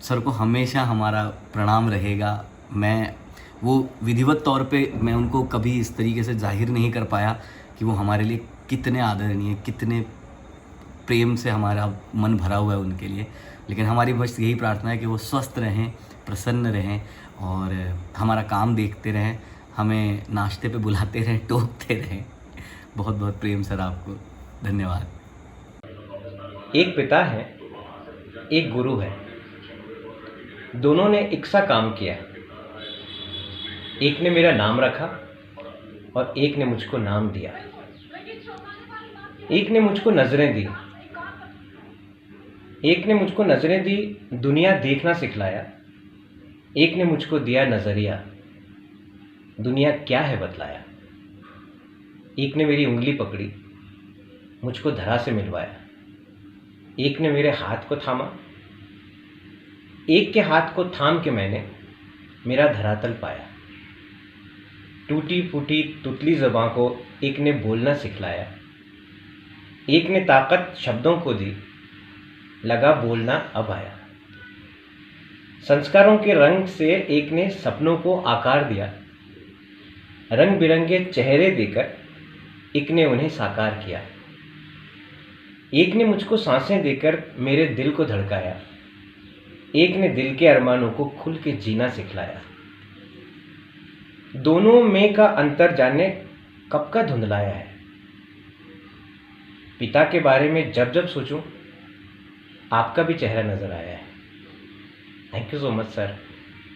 सर को हमेशा हमारा प्रणाम रहेगा। मैं वो विधिवत तौर पे मैं उनको कभी इस तरीके से जाहिर नहीं कर पाया कि वो हमारे लिए कितने आदरणीय, कितने प्रेम से हमारा मन भरा हुआ है उनके लिए। लेकिन हमारी बस यही प्रार्थना है कि वो स्वस्थ रहें, प्रसन्न रहें और हमारा काम देखते रहें, हमें नाश्ते पे बुलाते रहें, टोकते रहें। बहुत बहुत प्रेम सर आपको, धन्यवाद। एक पिता है, एक गुरु है। दोनों ने एक सा काम किया। एक ने मेरा नाम रखा और एक ने मुझको नाम दिया। एक ने मुझको नज़रें दी। एक ने मुझको नज़रें दी, दुनिया देखना सिखलाया। एक ने मुझको दिया नज़रिया, दुनिया क्या है बतलाया। एक ने मेरी उंगली पकड़ी, मुझको धरा से मिलवाया। एक ने मेरे हाथ को थामा। एक के हाथ को थाम के मैंने मेरा धरातल पाया। टूटी फूटी तुतली ज़बां को एक ने बोलना सिखलाया। एक ने ताकत शब्दों को दी, लगा बोलना अब आया। संस्कारों के रंग से एक ने सपनों को आकार दिया। रंग बिरंगे चेहरे देकर एक ने उन्हें साकार किया। एक ने मुझको सांसें देकर मेरे दिल को धड़काया। एक ने दिल के अरमानों को खुल के जीना सिखलाया। दोनों में का अंतर जाने कब का धुंधलाया है। पिता के बारे में जब जब सोचूं, आपका भी चेहरा नजर आया है। Thank you so much sir,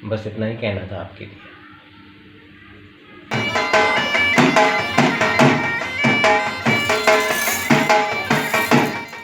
बस इतना ही कहना था आपके लिए।